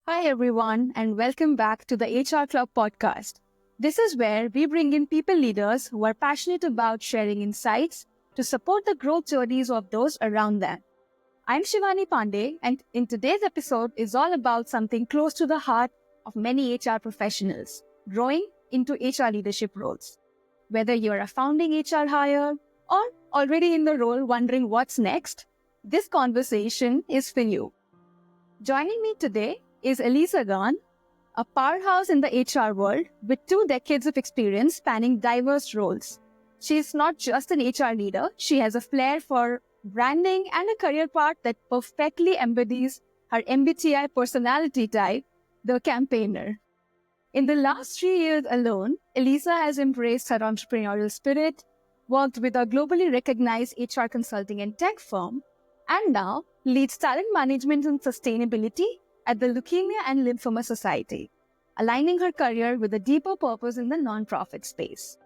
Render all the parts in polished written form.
Hi, everyone, and welcome back to the HR Club podcast. This is where we bring in people leaders who are passionate about sharing insights to support the growth journeys of those around them. I'm Shivani Pandey, and in today's episode is all about something close to the heart of many HR professionals, growing into HR leadership roles. Whether you're a founding HR hire or already in the role wondering what's next, this conversation is for you. Joining me today is Elisa Garn, a powerhouse in the HR world with 2 decades of experience spanning diverse roles. She is not just an HR leader, she has a flair for branding and a career path that perfectly embodies her MBTI personality type, the campaigner. In the last 3 years alone, Elisa has embraced her entrepreneurial spirit, worked with a globally recognized HR consulting and tech firm, and now leads talent management and sustainability at the Leukemia and Lymphoma Society, aligning her career with a deeper purpose in the nonprofit space.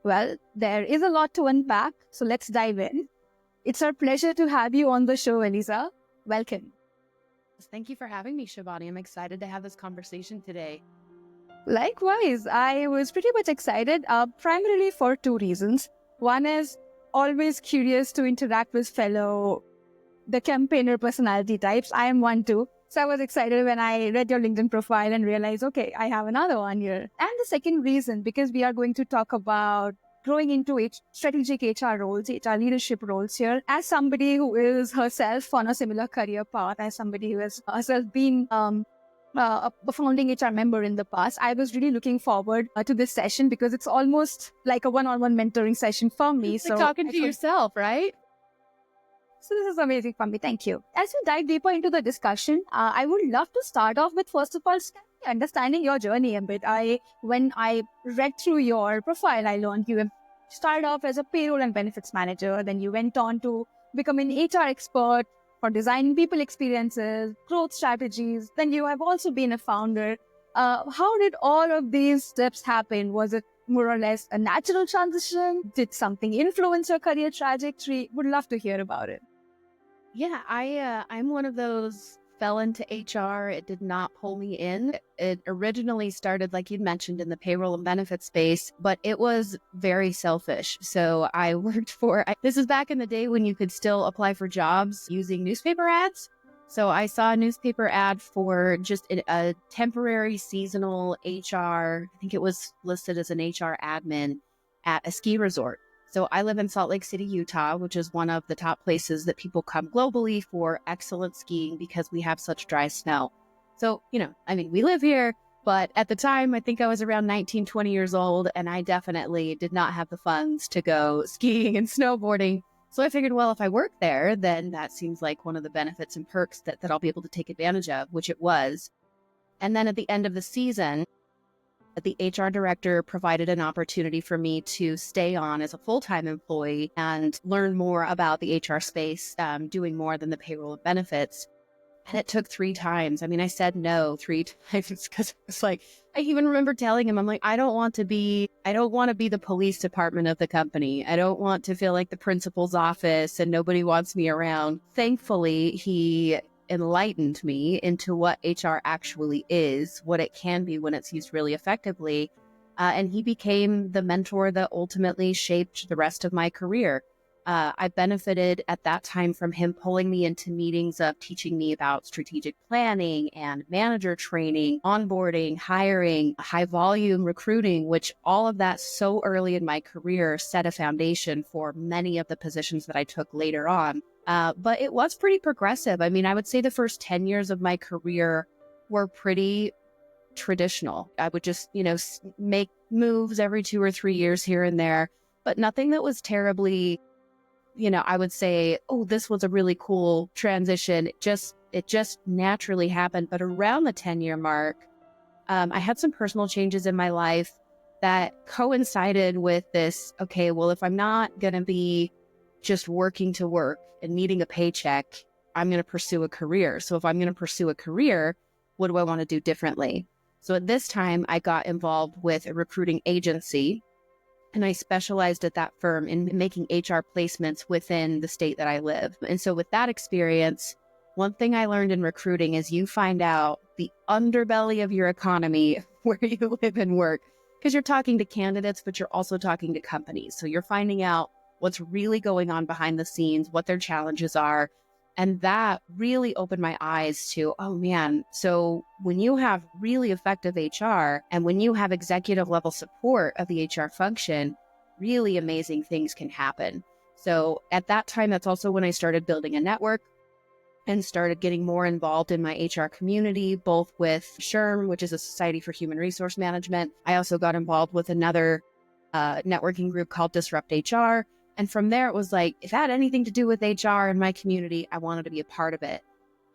Well, there is a lot to unpack, so let's dive in. It's our pleasure to have you on the show, Elisa. Welcome. Thank you for having me, Shivani. I'm excited to have this conversation today. Likewise, I was pretty much excited, primarily for 2 reasons. One is always curious to interact with the campaigner personality types. I am one too. So I was excited when I read your LinkedIn profile and realized, okay, I have another one here. And the second reason, because we are going to talk about growing into strategic HR roles, HR leadership roles here, as somebody who is herself on a similar career path, as somebody who has herself been a founding HR member in the past, I was really looking forward to this session because it's almost like a one-on-one mentoring session for me. It's like talking to yourself, right? So this is amazing for me. Thank you. As we dive deeper into the discussion, I would love to start off with, first of all, understanding your journey a bit. When I read through your profile, I learned you started off as a payroll and benefits manager. Then you went on to become an HR expert for designing people experiences, growth strategies. Then you have also been a founder. How did all of these steps happen? Was it more or less a natural transition? Did something influence your career trajectory? Would love to hear about it. Yeah, I'm one of those fell into HR. It did not pull me in. It originally started, like you'd mentioned, in the payroll and benefits space, but it was very selfish. So I worked this is back in the day when you could still apply for jobs using newspaper ads. So I saw a newspaper ad for just a temporary seasonal HR. I think it was listed as an HR admin at a ski resort. So I live in Salt Lake City, Utah, which is one of the top places that people come globally for excellent skiing because we have such dry snow. So, we live here, but at the time, I think I was around 19, 20 years old, and I definitely did not have the funds to go skiing and snowboarding. So I figured, well, if I work there, then that seems like one of the benefits and perks that I'll be able to take advantage of, which it was. And then at the end of the season, the HR director provided an opportunity for me to stay on as a full-time employee and learn more about the HR space, doing more than the payroll and benefits. And it took 3 times. I said no 3 times because it's like, I even remember telling him, I'm like, I don't want to be the police department of the company. I don't want to feel like the principal's office and nobody wants me around. Thankfully, he enlightened me into what HR actually is, what it can be when it's used really effectively. And he became the mentor that ultimately shaped the rest of my career. I benefited at that time from him pulling me into meetings of teaching me about strategic planning and manager training, onboarding, hiring, high volume recruiting, which all of that so early in my career set a foundation for many of the positions that I took later on. But it was pretty progressive. I would say the first 10 years of my career were pretty traditional. I would just, make moves every 2 or 3 years here and there, but nothing that was terribly, I would say, oh, this was a really cool transition. It just naturally happened. But around the 10-year mark, I had some personal changes in my life that coincided with this. Okay, well, if I'm not going to be just working to work and needing a paycheck, I'm going to pursue a career. So if I'm going to pursue a career, what do I want to do differently? So at this time, I got involved with a recruiting agency, and I specialized at that firm in making HR placements within the state that I live. And so with that experience, One thing I learned in recruiting is you find out the underbelly of your economy where you live and work, because you're talking to candidates, but you're also talking to companies. So you're finding out what's really going on behind the scenes, what their challenges are. And that really opened my eyes to, oh man, so when you have really effective HR and when you have executive level support of the HR function, really amazing things can happen. So at that time, that's also when I started building a network and started getting more involved in my HR community, both with SHRM, which is a Society for Human Resource Management. I also got involved with another networking group called Disrupt HR. And from there, it was like, if it had anything to do with HR in my community, I wanted to be a part of it.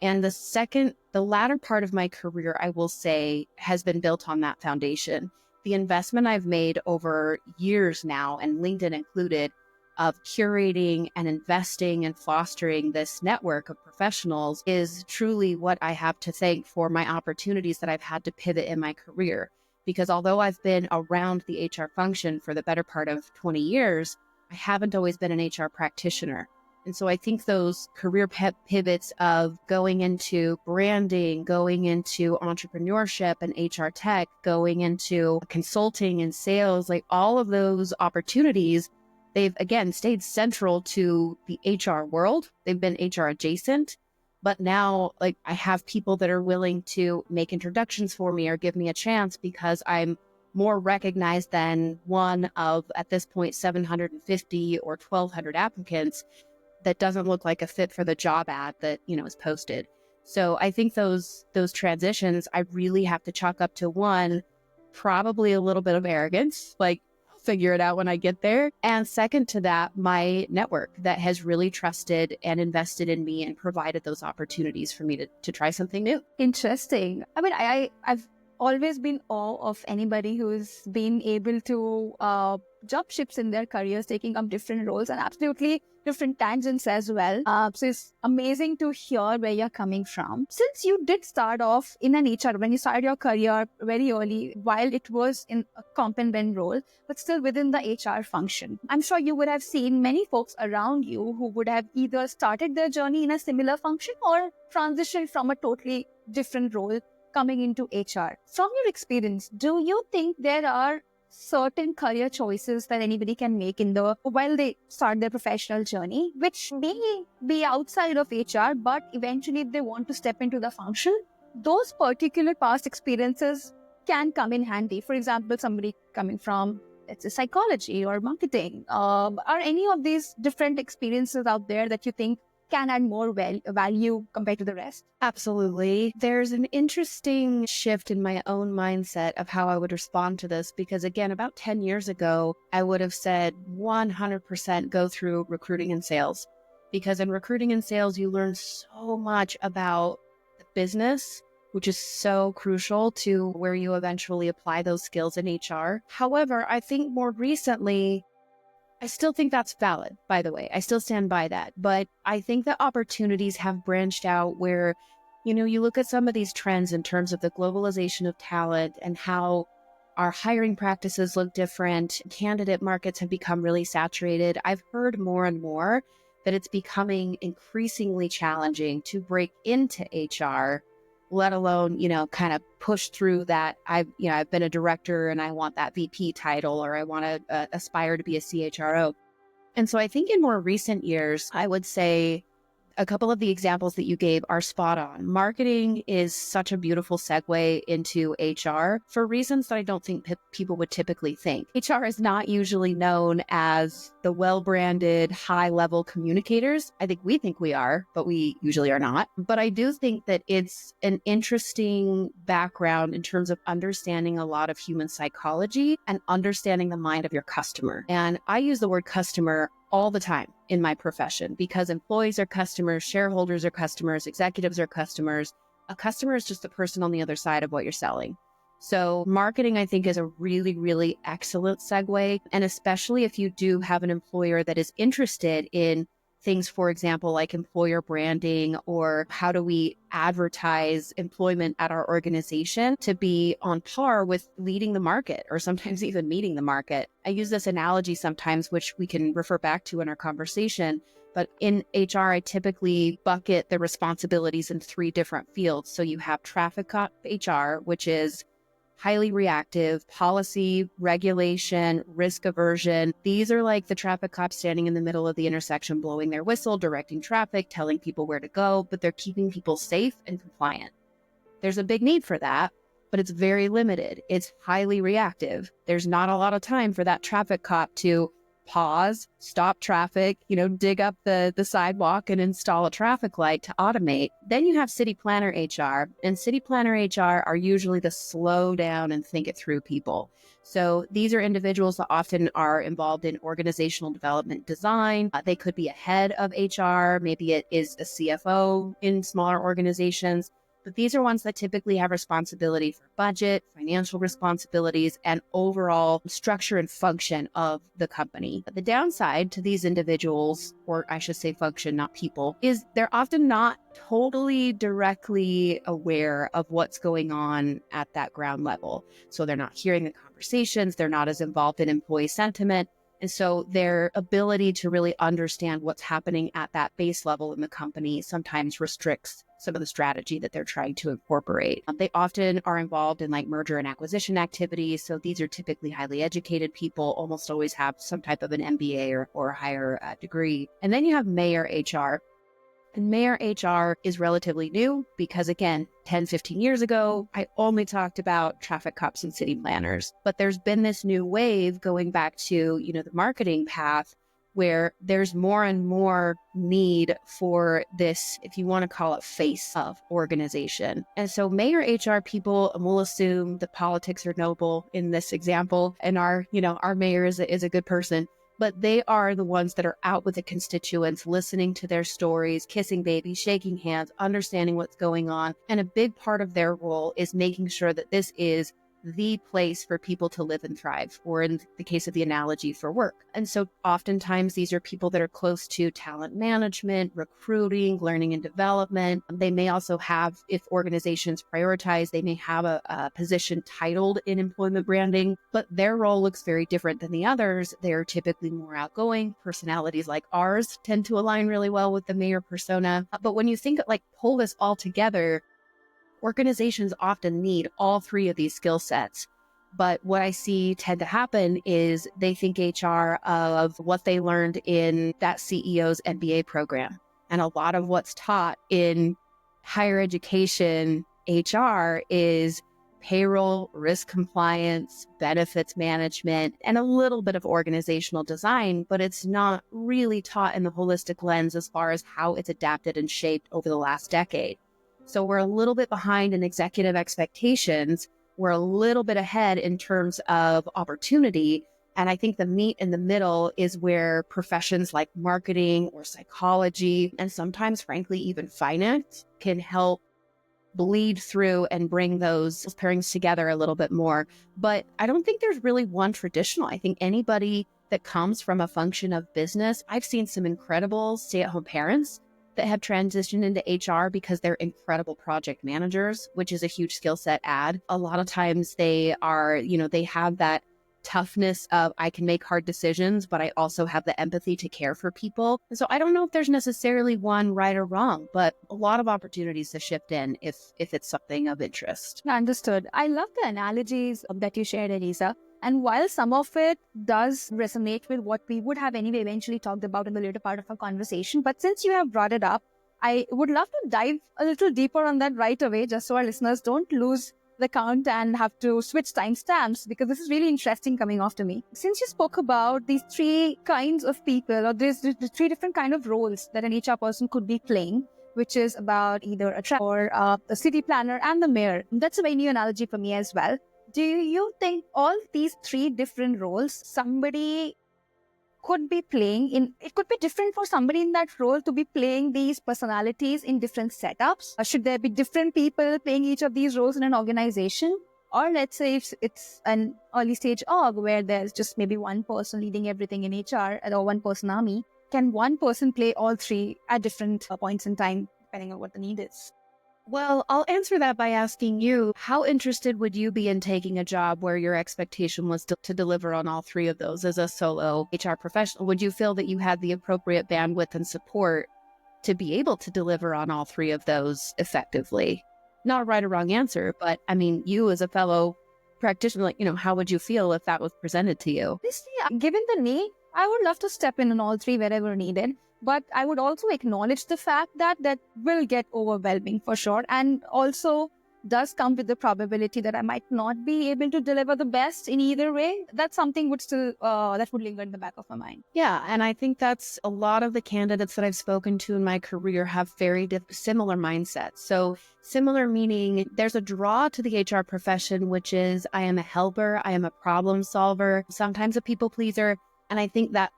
And the latter part of my career, I will say, has been built on that foundation. The investment I've made over years now, and LinkedIn included, of curating and investing and fostering this network of professionals is truly what I have to thank for my opportunities that I've had to pivot in my career. Because although I've been around the HR function for the better part of 20 years, I haven't always been an HR practitioner. And so I think those career pivots of going into branding, going into entrepreneurship and HR tech, going into consulting and sales, like all of those opportunities, they've, again, stayed central to the HR world. They've been HR adjacent, but now like I have people that are willing to make introductions for me or give me a chance because I'm more recognized than one of, at this point, 750 or 1,200 applicants that doesn't look like a fit for the job ad that, is posted. So I think those transitions, I really have to chalk up to one, probably a little bit of arrogance, like figure it out when I get there. And second to that, my network that has really trusted and invested in me and provided those opportunities for me to try something new. Interesting. I mean, I've always been awe of anybody who's been able to jump ships in their careers, taking up different roles and absolutely different tangents as well. So it's amazing to hear where you're coming from. Since you did start off in an HR, when you started your career very early, while it was in a comp and ben role, but still within the HR function, I'm sure you would have seen many folks around you who would have either started their journey in a similar function or transitioned from a totally different role coming into HR. From your experience, do you think there are certain career choices that anybody can make while they start their professional journey, which may be outside of HR, but eventually if they want to step into the function, those particular past experiences can come in handy? For example, somebody coming from, let's say, psychology or marketing. Are any of these different experiences out there that you think can add more value compared to the rest? Absolutely. There's an interesting shift in my own mindset of how I would respond to this, because again, about 10 years ago, I would have said 100% go through recruiting and sales, because in recruiting and sales, you learn so much about the business, which is so crucial to where you eventually apply those skills in HR. However, I think more recently, I still think that's valid, by the way. I still stand by that. But I think that opportunities have branched out where, you look at some of these trends in terms of the globalization of talent and how our hiring practices look different. Candidate markets have become really saturated. I've heard more and more that it's becoming increasingly challenging to break into HR, let alone, kind of push through that. I've been a director and I want that VP title, or I want to aspire to be a CHRO. And so I think in more recent years, I would say a couple of the examples that you gave are spot on. Marketing is such a beautiful segue into HR for reasons that I don't think people would typically think. HR is not usually known as the well-branded, high-level communicators. I think we are, but we usually are not. But I do think that it's an interesting background in terms of understanding a lot of human psychology and understanding the mind of your customer. And I use the word customer all the time in my profession, because employees are customers, shareholders are customers, executives are customers. A customer is just the person on the other side of what you're selling. So marketing, I think, is a really, really excellent segue. And especially if you do have an employer that is interested in things, for example, like employer branding, or how do we advertise employment at our organization to be on par with leading the market, or sometimes even meeting the market. I use this analogy sometimes, which we can refer back to in our conversation, But in HR, I typically bucket the responsibilities in 3 different fields. So you have traffic cop HR, which is highly reactive, policy, regulation, risk aversion. These are like the traffic cops standing in the middle of the intersection, blowing their whistle, directing traffic, telling people where to go, but they're keeping people safe and compliant. There's a big need for that, but it's very limited. It's highly reactive. There's not a lot of time for that traffic cop to pause, stop traffic, dig up the sidewalk and install a traffic light to automate. Then you have city planner HR, and city planner HR are usually the slow down and think it through people. So these are individuals that often are involved in organizational development design. They could be a head of HR. Maybe it is a CFO in smaller organizations. But these are ones that typically have responsibility for budget, financial responsibilities, and overall structure and function of the company. But the downside to these individuals, or I should say function, not people, is they're often not totally directly aware of what's going on at that ground level. So they're not hearing the conversations, they're not as involved in employee sentiment. And so their ability to really understand what's happening at that base level in the company sometimes restricts some of the strategy that they're trying to incorporate. They often are involved in like merger and acquisition activities. So these are typically highly educated people, almost always have some type of an MBA or higher degree. And then you have mayor HR. And mayor HR is relatively new because, again, 10, 15 years ago, I only talked about traffic cops and city planners. But there's been this new wave going back to, the marketing path where there's more and more need for this, if you want to call it, face of organization. And so mayor HR people, and we'll assume the politics are noble in this example, and our mayor is a good person. But they are the ones that are out with the constituents, listening to their stories, kissing babies, shaking hands, understanding what's going on. And a big part of their role is making sure that this is the place for people to live and thrive, or in the case of the analogy, for work. And so oftentimes these are people that are close to talent management, recruiting, learning and development. They may also have, if organizations prioritize, they may have a position titled in employment branding, but their role looks very different than the others. They're typically more outgoing. Personalities like ours tend to align really well with the mayor persona. But when you think pull this all together, organizations often need all 3 of these skill sets. But what I see tend to happen is they think HR of what they learned in that CEO's MBA program. And a lot of what's taught in higher education HR is payroll, risk compliance, benefits management, and a little bit of organizational design, but it's not really taught in the holistic lens as far as how it's adapted and shaped over the last decade. So we're a little bit behind in executive expectations. We're a little bit ahead in terms of opportunity. And I think the meat in the middle is where professions like marketing or psychology, and sometimes, frankly, even finance, can help bleed through and bring those pairings together a little bit more. But I don't think there's really one traditional. I think anybody that comes from a function of business, I've seen some incredible stay-at-home parents that have transitioned into HR because they're incredible project managers, which is a huge skill set add. A lot of times they are, they have that toughness of, I can make hard decisions, but I also have the empathy to care for people. And so I don't know if there's necessarily one right or wrong, but a lot of opportunities to shift in if it's something of interest. Understood. I love the analogies that you shared, Elisa. And while some of it does resonate with what we would have anyway eventually talked about in the later part of our conversation, but since you have brought it up, I would love to dive a little deeper on that right away, just so our listeners don't lose the count and have to switch timestamps, because this is really interesting coming off to me. Since you spoke about these 3 kinds of people, or there's the 3 different kind of roles that an HR person could be playing, which is about either a city planner and the mayor. That's a very new analogy for me as well. Do you think all these 3 different roles somebody could be playing in, it could be different for somebody in that role to be playing these personalities in different setups? Or should there be different people playing each of these roles in an organization? Or let's say if it's an early stage org where there's just maybe one person leading everything in HR or one person army, can one person play all 3 at different points in time, depending on what the need is? Well, I'll answer that by asking you, how interested would you be in taking a job where your expectation was to deliver on all three of those as a solo HR professional? Would you feel that you had the appropriate bandwidth and support to be able to deliver on all three of those effectively? Not a right or wrong answer, but I mean, you as a fellow practitioner, like, how would you feel if that was presented to you? Honestly, given the need, I would love to step in on all three wherever needed. But I would also acknowledge the fact that that will get overwhelming for sure. And also does come with the probability that I might not be able to deliver the best in either way. That's something that would linger in the back of my mind. Yeah, and I think that's a lot of the candidates that I've spoken to in my career have very similar mindsets. So similar meaning there's a draw to the HR profession, which is I am a helper, I am a problem solver, sometimes a people pleaser. And I think that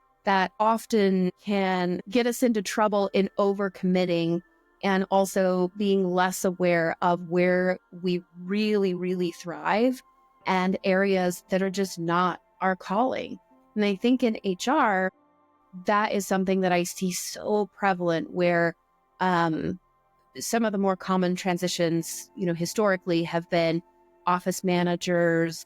often can get us into trouble in overcommitting and also being less aware of where we really, really thrive and areas that are just not our calling. And I think in HR, that is something that I see so prevalent where some of the more common transitions, historically have been office managers,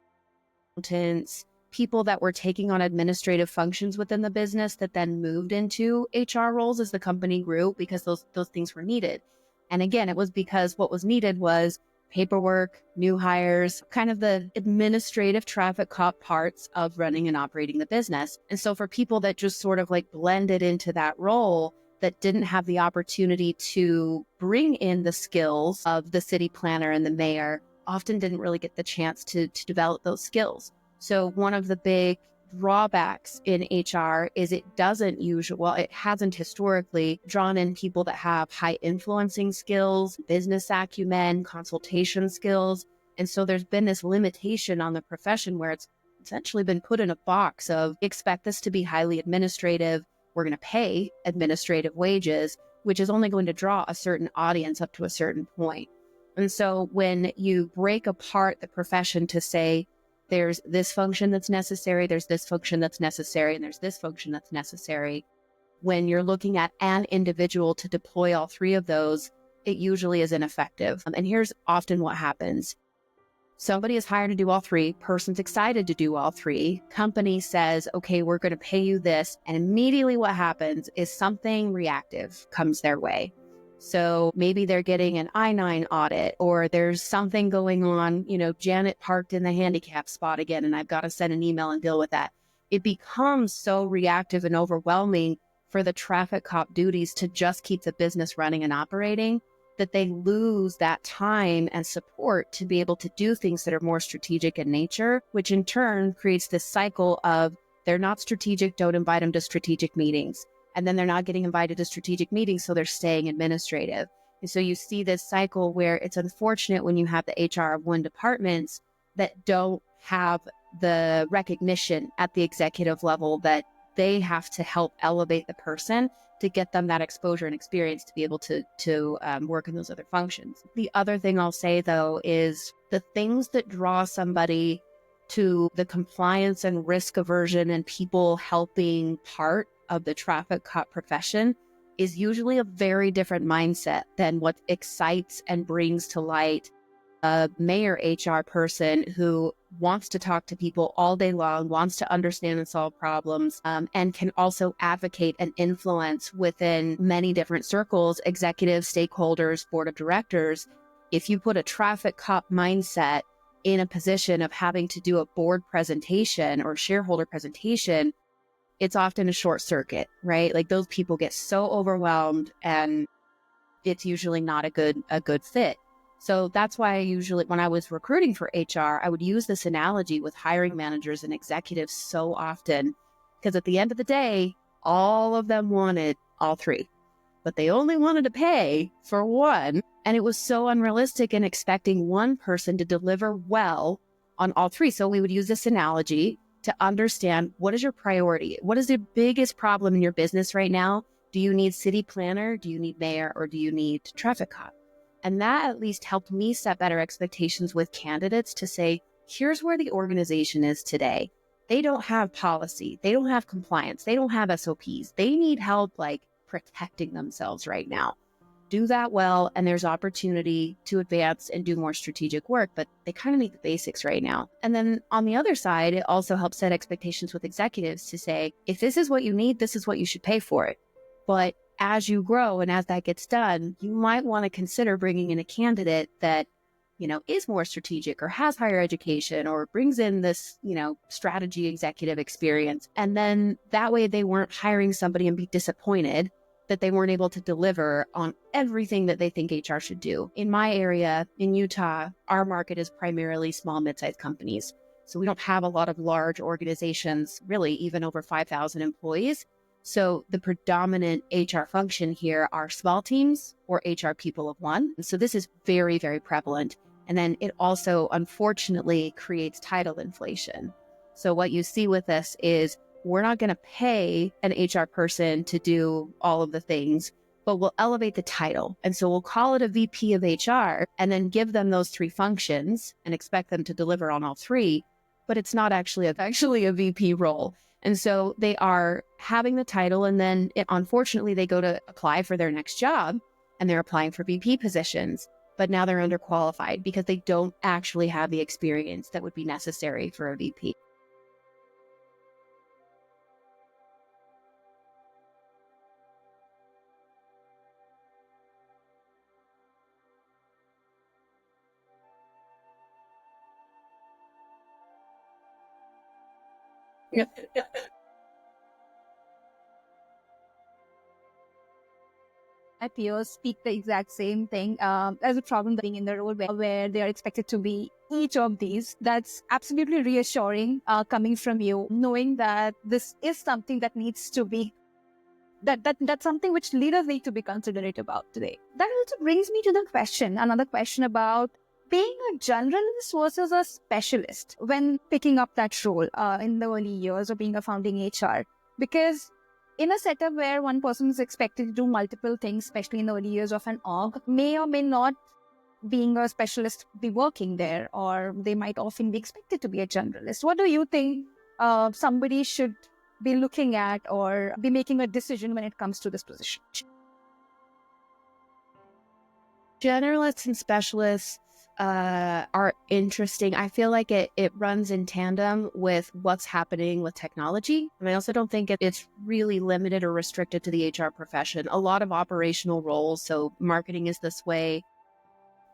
accountants, people that were taking on administrative functions within the business that then moved into HR roles as the company grew because those things were needed. And again, it was because what was needed was paperwork, new hires, kind of the administrative traffic cop parts of running and operating the business. And so for people that just sort of like blended into that role, that didn't have the opportunity to bring in the skills of the city planner and the mayor, often didn't really get the chance to develop those skills. So one of the big drawbacks in HR is it hasn't historically drawn in people that have high influencing skills, business acumen, consultation skills. And so there's been this limitation on the profession where it's essentially been put in a box of expect this to be highly administrative. We're going to pay administrative wages, which is only going to draw a certain audience up to a certain point. And so when you break apart the profession to say, there's this function that's necessary, there's this function that's necessary, and there's this function that's necessary. When you're looking at an individual to deploy all three of those, it usually is ineffective. And here's often what happens. Somebody is hired to do all three, person's excited to do all three, company says, okay, we're going to pay you this. And immediately what happens is something reactive comes their way. So maybe they're getting an I-9 audit, or there's something going on, Janet parked in the handicap spot again, and I've got to send an email and deal with that. It becomes so reactive and overwhelming for the traffic cop duties to just keep the business running and operating that they lose that time and support to be able to do things that are more strategic in nature, which in turn creates this cycle of they're not strategic, don't invite them to strategic meetings. And then they're not getting invited to strategic meetings, so they're staying administrative. And so you see this cycle where it's unfortunate when you have the HR of one departments that don't have the recognition at the executive level that they have to help elevate the person to get them that exposure and experience to be able to work in those other functions. The other thing I'll say, though, is the things that draw somebody to the compliance and risk aversion and people helping part of the traffic cop profession is usually a very different mindset than what excites and brings to light a mayor HR person who wants to talk to people all day long, wants to understand and solve problems, and can also advocate and influence within many different circles, executives, stakeholders, board of directors. If you put a traffic cop mindset in a position of having to do a board presentation or shareholder presentation, it's often a short circuit, right? Like those people get so overwhelmed and it's usually not a good fit. So that's why I usually, when I was recruiting for HR, I would use this analogy with hiring managers and executives so often, because at the end of the day, all of them wanted all three, but they only wanted to pay for one. And it was so unrealistic in expecting one person to deliver well on all three. So we would use this analogy to understand, what is your priority? What is the biggest problem in your business right now? Do you need city planner? Do you need mayor? Or do you need traffic cop? And that at least helped me set better expectations with candidates to say, here's where the organization is today. They don't have policy. They don't have compliance. They don't have SOPs. They need help like protecting themselves right now. do that well, and there's opportunity to advance and do more strategic work, but they kind of need the basics right now. And then on the other side, it also helps set expectations with executives to say, if this is what you need, this is what you should pay for it. But as you grow and as that gets done, you might want to consider bringing in a candidate that, is more strategic or has higher education or brings in this, strategy executive experience. And then that way they weren't hiring somebody and be disappointed that they weren't able to deliver on everything that they think HR should do. In my area, in Utah, our market is primarily small, mid-sized companies. So we don't have a lot of large organizations, really even over 5,000 employees. So the predominant HR function here are small teams or HR people of one. And so this is very, very prevalent. And then it also, unfortunately, creates title inflation. So what you see with this is we're not going to pay an HR person to do all of the things, but we'll elevate the title. And so we'll call it a VP of HR and then give them those three functions and expect them to deliver on all three. But it's not actually a VP role. And so they are having the title, and then unfortunately they go to apply for their next job and they're applying for VP positions, but now they're underqualified because they don't actually have the experience that would be necessary for a VP. My peers speak the exact same thing. As a problem being in the role where they are expected to be each of these. That's absolutely reassuring coming from you, knowing that this is something that needs to be that's something which leaders need to be considerate about today. That also brings me to another question about being a generalist versus a specialist when picking up that role in the early years of being a founding HR. Because in a setup where one person is expected to do multiple things, especially in the early years of an org, may or may not being a specialist be working there, or they might often be expected to be a generalist. What do you think somebody should be looking at or be making a decision when it comes to this position? Generalists and specialists are interesting. I feel like it runs in tandem with what's happening with technology. And I also don't think it's really limited or restricted to the HR profession. A lot of operational roles, so marketing is this way,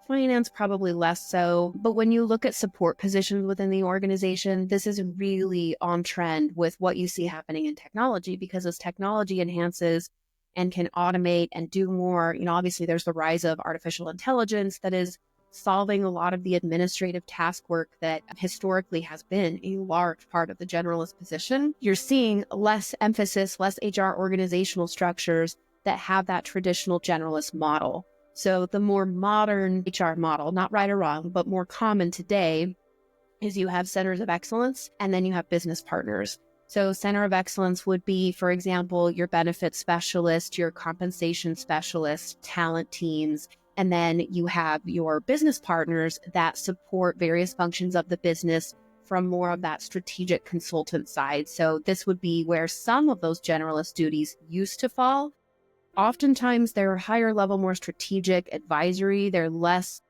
finance probably less so. But when you look at support positions within the organization, this is really on trend with what you see happening in technology, because as technology enhances and can automate and do more, obviously there's the rise of artificial intelligence that is solving a lot of the administrative task work that historically has been a large part of the generalist position. You're seeing less emphasis, less HR organizational structures that have that traditional generalist model. So the more modern HR model, not right or wrong, but more common today, is you have centers of excellence and then you have business partners. So center of excellence would be, for example, your benefits specialist, your compensation specialist, talent teams, and then you have your business partners that support various functions of the business from more of that strategic consultant side. So this would be where some of those generalist duties used to fall. Oftentimes they're higher level, more strategic advisory. They're less,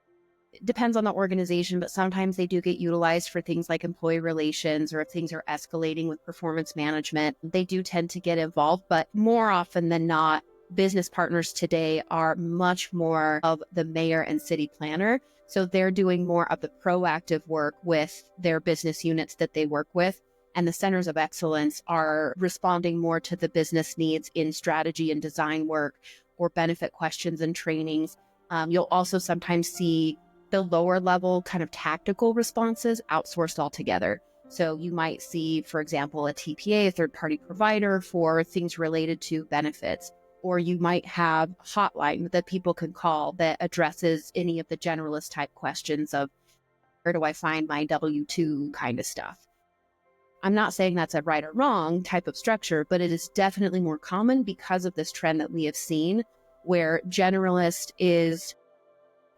it depends on the organization, but sometimes they do get utilized for things like employee relations, or if things are escalating with performance management, they do tend to get involved. But more often than not, business partners today are much more of the mayor and city planner. So they're doing more of the proactive work with their business units that they work with. And the centers of excellence are responding more to the business needs in strategy and design work or benefit questions and trainings. You'll also sometimes see the lower level kind of tactical responses outsourced altogether. So you might see, for example, a TPA, a third-party provider for things related to benefits, or you might have a hotline that people can call that addresses any of the generalist type questions of where do I find my W-2 kind of stuff. I'm not saying that's a right or wrong type of structure, but it is definitely more common because of this trend that we have seen where generalist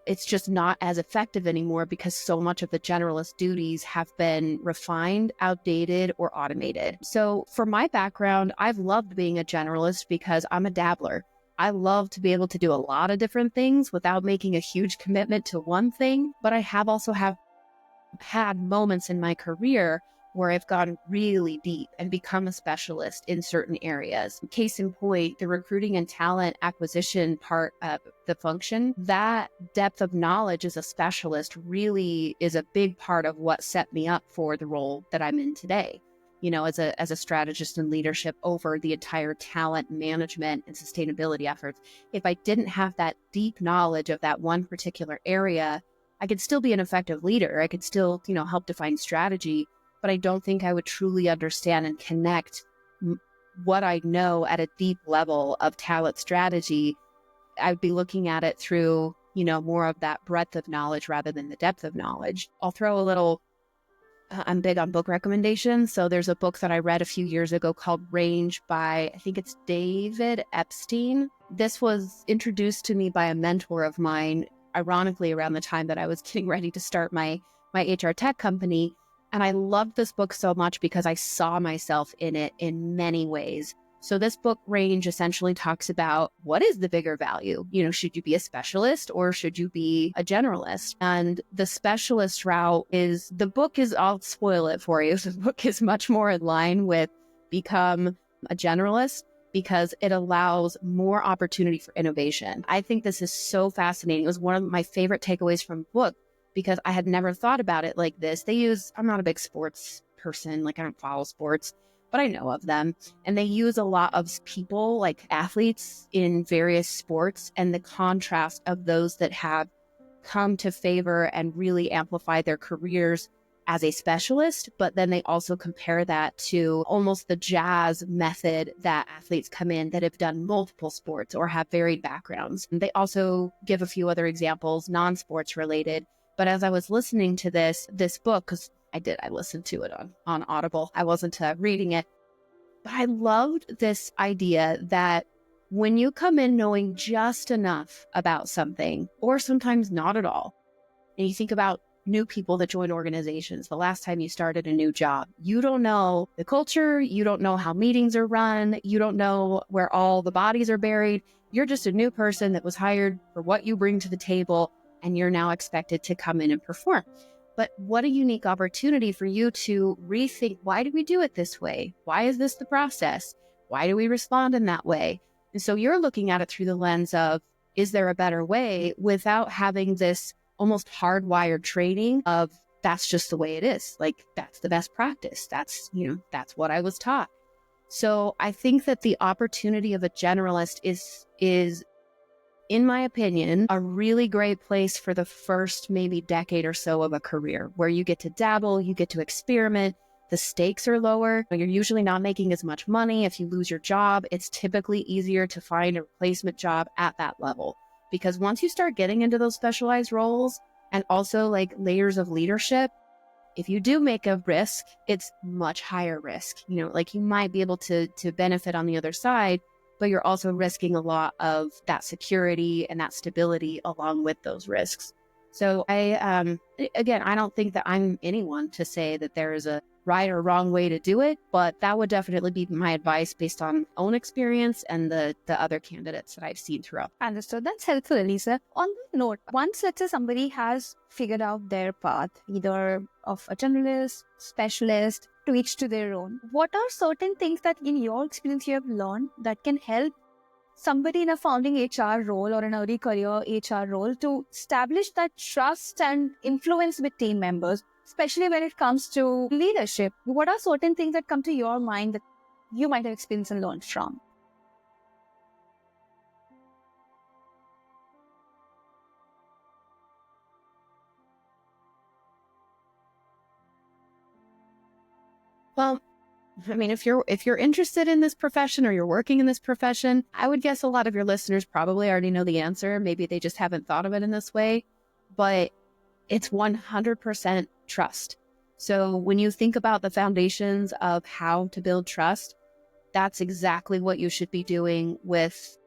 it's just not as effective anymore because so much of the generalist duties have been refined, outdated, or automated. So for my background, I've loved being a generalist because I'm a dabbler. I love to be able to do a lot of different things without making a huge commitment to one thing. But I have also had moments in my career where I've gone really deep and become a specialist in certain areas. Case in point, the recruiting and talent acquisition part of the function, that depth of knowledge as a specialist really is a big part of what set me up for the role that I'm in today. As a strategist in leadership over the entire talent management and sustainability efforts. If I didn't have that deep knowledge of that one particular area, I could still be an effective leader. I could still, help define strategy, but I don't think I would truly understand and connect what I know at a deep level of talent strategy. I'd be looking at it through, more of that breadth of knowledge rather than the depth of knowledge. I'll throw a little, I'm big on book recommendations. So there's a book that I read a few years ago called Range by, I think it's David Epstein. This was introduced to me by a mentor of mine, ironically, around the time that I was getting ready to start my HR tech company. And I loved this book so much because I saw myself in it in many ways. So this book, Range, essentially talks about what is the bigger value? Should you be a specialist or should you be a generalist? And the specialist route I'll spoil it for you. The book is much more in line with become a generalist because it allows more opportunity for innovation. I think this is so fascinating. It was one of my favorite takeaways from the book because I had never thought about it like this. I'm not a big sports person, I don't follow sports, but I know of them. And they use a lot of people, like athletes in various sports, and the contrast of those that have come to favor and really amplify their careers as a specialist, but then they also compare that to almost the jazz method that athletes come in that have done multiple sports or have varied backgrounds. And they also give a few other examples, non-sports related. But as I was listening to this book, because I listened to it on Audible. I wasn't reading it. But I loved this idea that when you come in knowing just enough about something, or sometimes not at all, and you think about new people that join organizations, the last time you started a new job, you don't know the culture, you don't know how meetings are run, you don't know where all the bodies are buried. You're just a new person that was hired for what you bring to the table, and you're now expected to come in and perform. But what a unique opportunity for you to rethink, why do we do it this way? Why is this the process? Why do we respond in that way? And so you're looking at it through the lens of, is there a better way, without having this almost hardwired training of that's just the way it is. That's the best practice. That's what I was taught. So I think that the opportunity of a generalist is, in my opinion, a really great place for the first maybe decade or so of a career, where you get to dabble, you get to experiment. The stakes are lower. You're usually not making as much money. If you lose your job, it's typically easier to find a replacement job at that level. Because once you start getting into those specialized roles and also layers of leadership, if you do make a risk, it's much higher risk. You might be able to benefit on the other side, but you're also risking a lot of that security and that stability along with those risks. So I don't think that I'm anyone to say that there is a right or wrong way to do it, but that would definitely be my advice based on own experience and the other candidates that I've seen throughout. Understood. That's helpful, Elisa. On that note, once let's say somebody has figured out their path, either of a generalist, specialist, to each to their own, what are certain things that in your experience you have learned that can help somebody in a founding HR role or an early career HR role to establish that trust and influence with team members, especially when it comes to leadership? What are certain things that come to your mind that you might have experienced and learned from? Well, I mean, if you're interested in this profession or you're working in this profession, I would guess a lot of your listeners probably already know the answer. Maybe they just haven't thought of it in this way, but it's 100% trust. So when you think about the foundations of how to build trust, that's exactly what you should be doing with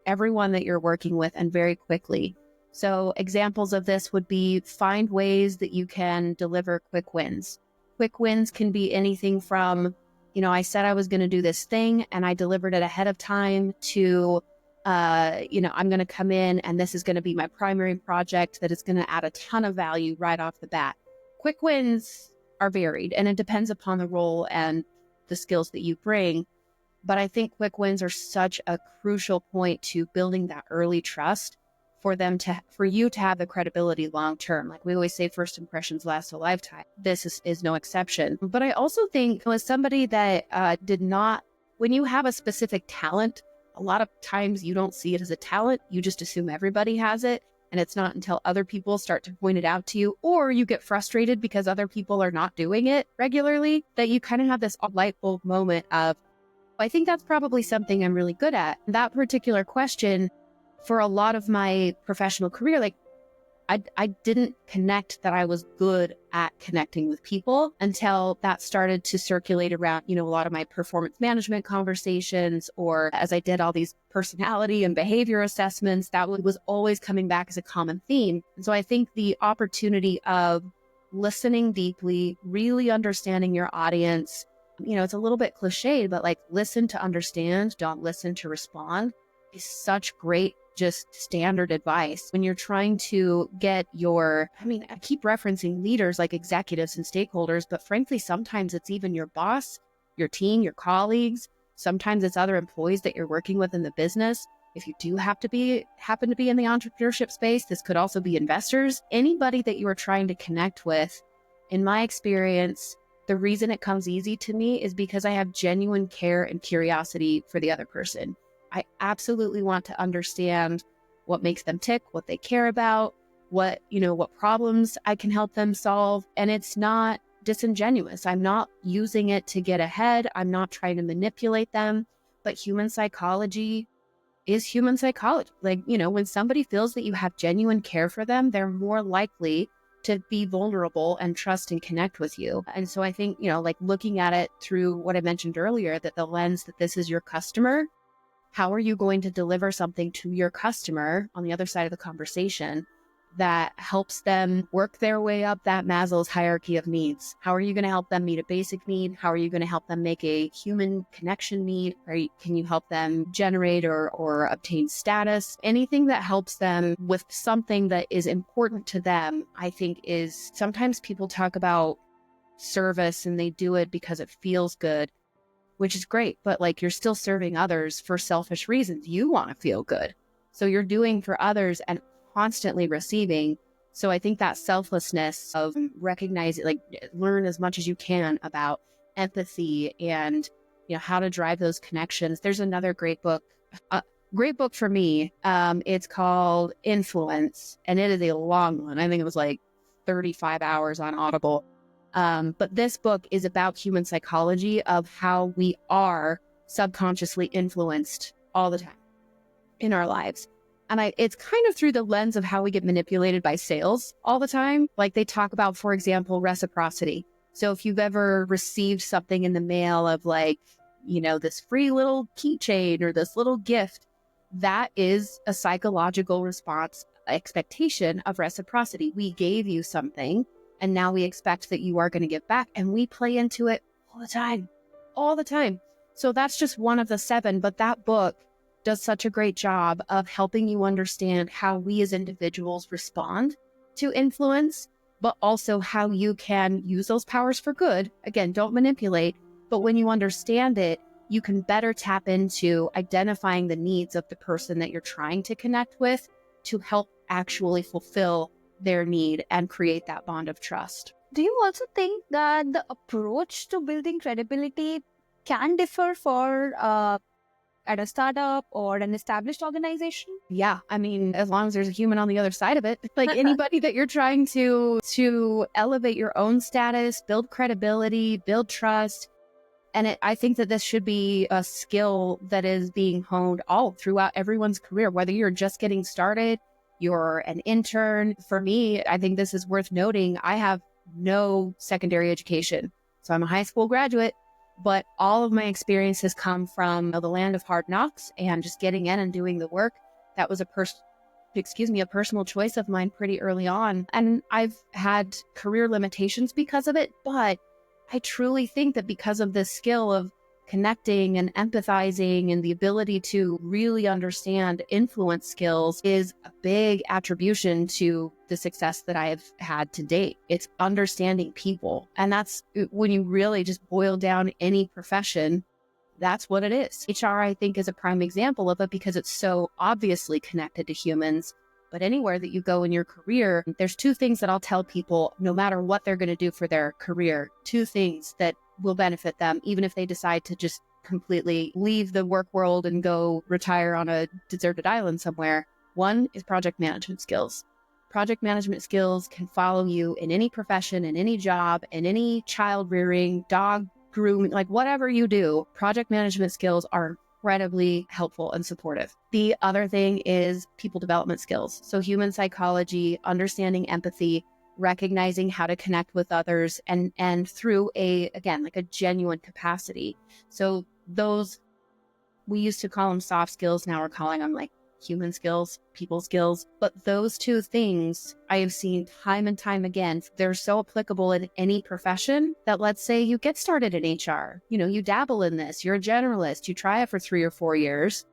everyone that you're working with, and very quickly. So examples of this would be, find ways that you can deliver quick wins. Quick wins can be anything from, I said I was going to do this thing and I delivered it ahead of time, to I'm going to come in and this is going to be my primary project that is going to add a ton of value right off the bat. Quick wins are varied and it depends upon the role and the skills that you bring. But I think quick wins are such a crucial point to building that early trust for you to have the credibility long term. Like we always say, first impressions last a lifetime. This is no exception. But I also think as somebody that when you have a specific talent, a lot of times you don't see it as a talent. You just assume everybody has it. And it's not until other people start to point it out to you, or you get frustrated because other people are not doing it regularly, that you kind of have this light bulb moment of, I think that's probably something I'm really good at. That particular question, for a lot of my professional career, like I didn't connect that I was good at connecting with people until that started to circulate around, a lot of my performance management conversations, or as I did all these personality and behavior assessments, that was always coming back as a common theme. And so I think the opportunity of listening deeply, really understanding your audience, it's a little bit cliched, but like listen to understand, don't listen to respond, is such great just standard advice when you're trying to get I keep referencing leaders like executives and stakeholders, but frankly, sometimes it's even your boss, your team, your colleagues. Sometimes it's other employees that you're working with in the business. If you do happen to be in the entrepreneurship space, this could also be investors. Anybody that you are trying to connect with, in my experience, the reason it comes easy to me is because I have genuine care and curiosity for the other person. I absolutely want to understand what makes them tick, what they care about, what problems I can help them solve. And it's not disingenuous. I'm not using it to get ahead. I'm not trying to manipulate them. But human psychology is human psychology. Like, when somebody feels that you have genuine care for them, they're more likely to be vulnerable and trust and connect with you. And so I think, like looking at it through what I mentioned earlier, that the lens that this is your customer, how are you going to deliver something to your customer on the other side of the conversation that helps them work their way up that Maslow's hierarchy of needs? How are you going to help them meet a basic need? How are you going to help them make a human connection need? Can you help them generate or obtain status? Anything that helps them with something that is important to them, I think is, sometimes people talk about service and they do it because it feels good, which is great, but like you're still serving others for selfish reasons. You want to feel good. So you're doing for others and constantly receiving. So I think that selflessness of recognizing, like learn as much as you can about empathy and, how to drive those connections. There's another great book for me. It's called Influence, and it is a long one. I think it was like 35 hours on Audible. But this book is about human psychology, of how we are subconsciously influenced all the time in our lives. And it's kind of through the lens of how we get manipulated by sales all the time. Like they talk about, for example, reciprocity. So if you've ever received something in the mail of like, this free little keychain or this little gift, that is a psychological response, expectation of reciprocity. We gave you something, and now we expect that you are going to give back. And we play into it all the time. So that's just one of the 7. But that book does such a great job of helping you understand how we as individuals respond to influence, but also how you can use those powers for good. Again, don't manipulate. But when you understand it, you can better tap into identifying the needs of the person that you're trying to connect with to help actually fulfill their need and create that bond of trust. Do you also think that the approach to building credibility can differ for at a startup or an established organization? Yeah, as long as there's a human on the other side of it, like anybody that you're trying to elevate your own status, build credibility, build trust. And I think that this should be a skill that is being honed all throughout everyone's career, whether you're just getting started, you're an intern. For me, I think this is worth noting. I have no secondary education. So I'm a high school graduate, but all of my experience has come from the land of hard knocks and just getting in and doing the work. That was a personal choice of mine pretty early on. And I've had career limitations because of it, but I truly think that because of this skill of connecting and empathizing and the ability to really understand influence skills is a big attribution to the success that I have had to date. It's understanding people. And that's when you really just boil down any profession, that's what it is. HR, I think, is a prime example of it because it's so obviously connected to humans. But anywhere that you go in your career, there's two things that I'll tell people, no matter what they're going to do for their career, two things that will benefit them, even if they decide to just completely leave the work world and go retire on a deserted island somewhere. One is project management skills. Project management skills can follow you in any profession, in any job, in any child rearing, dog grooming, like whatever you do. Project management skills are incredibly helpful and supportive. The other thing is people development skills. So human psychology, understanding empathy, recognizing how to connect with others and through a genuine capacity. So those, we used to call them soft skills. Now we're calling them like human skills, people skills. But those two things I have seen time and time again, they're so applicable in any profession that, let's say you get started in HR, you dabble in this, you're a generalist, you try it for 3 or 4 years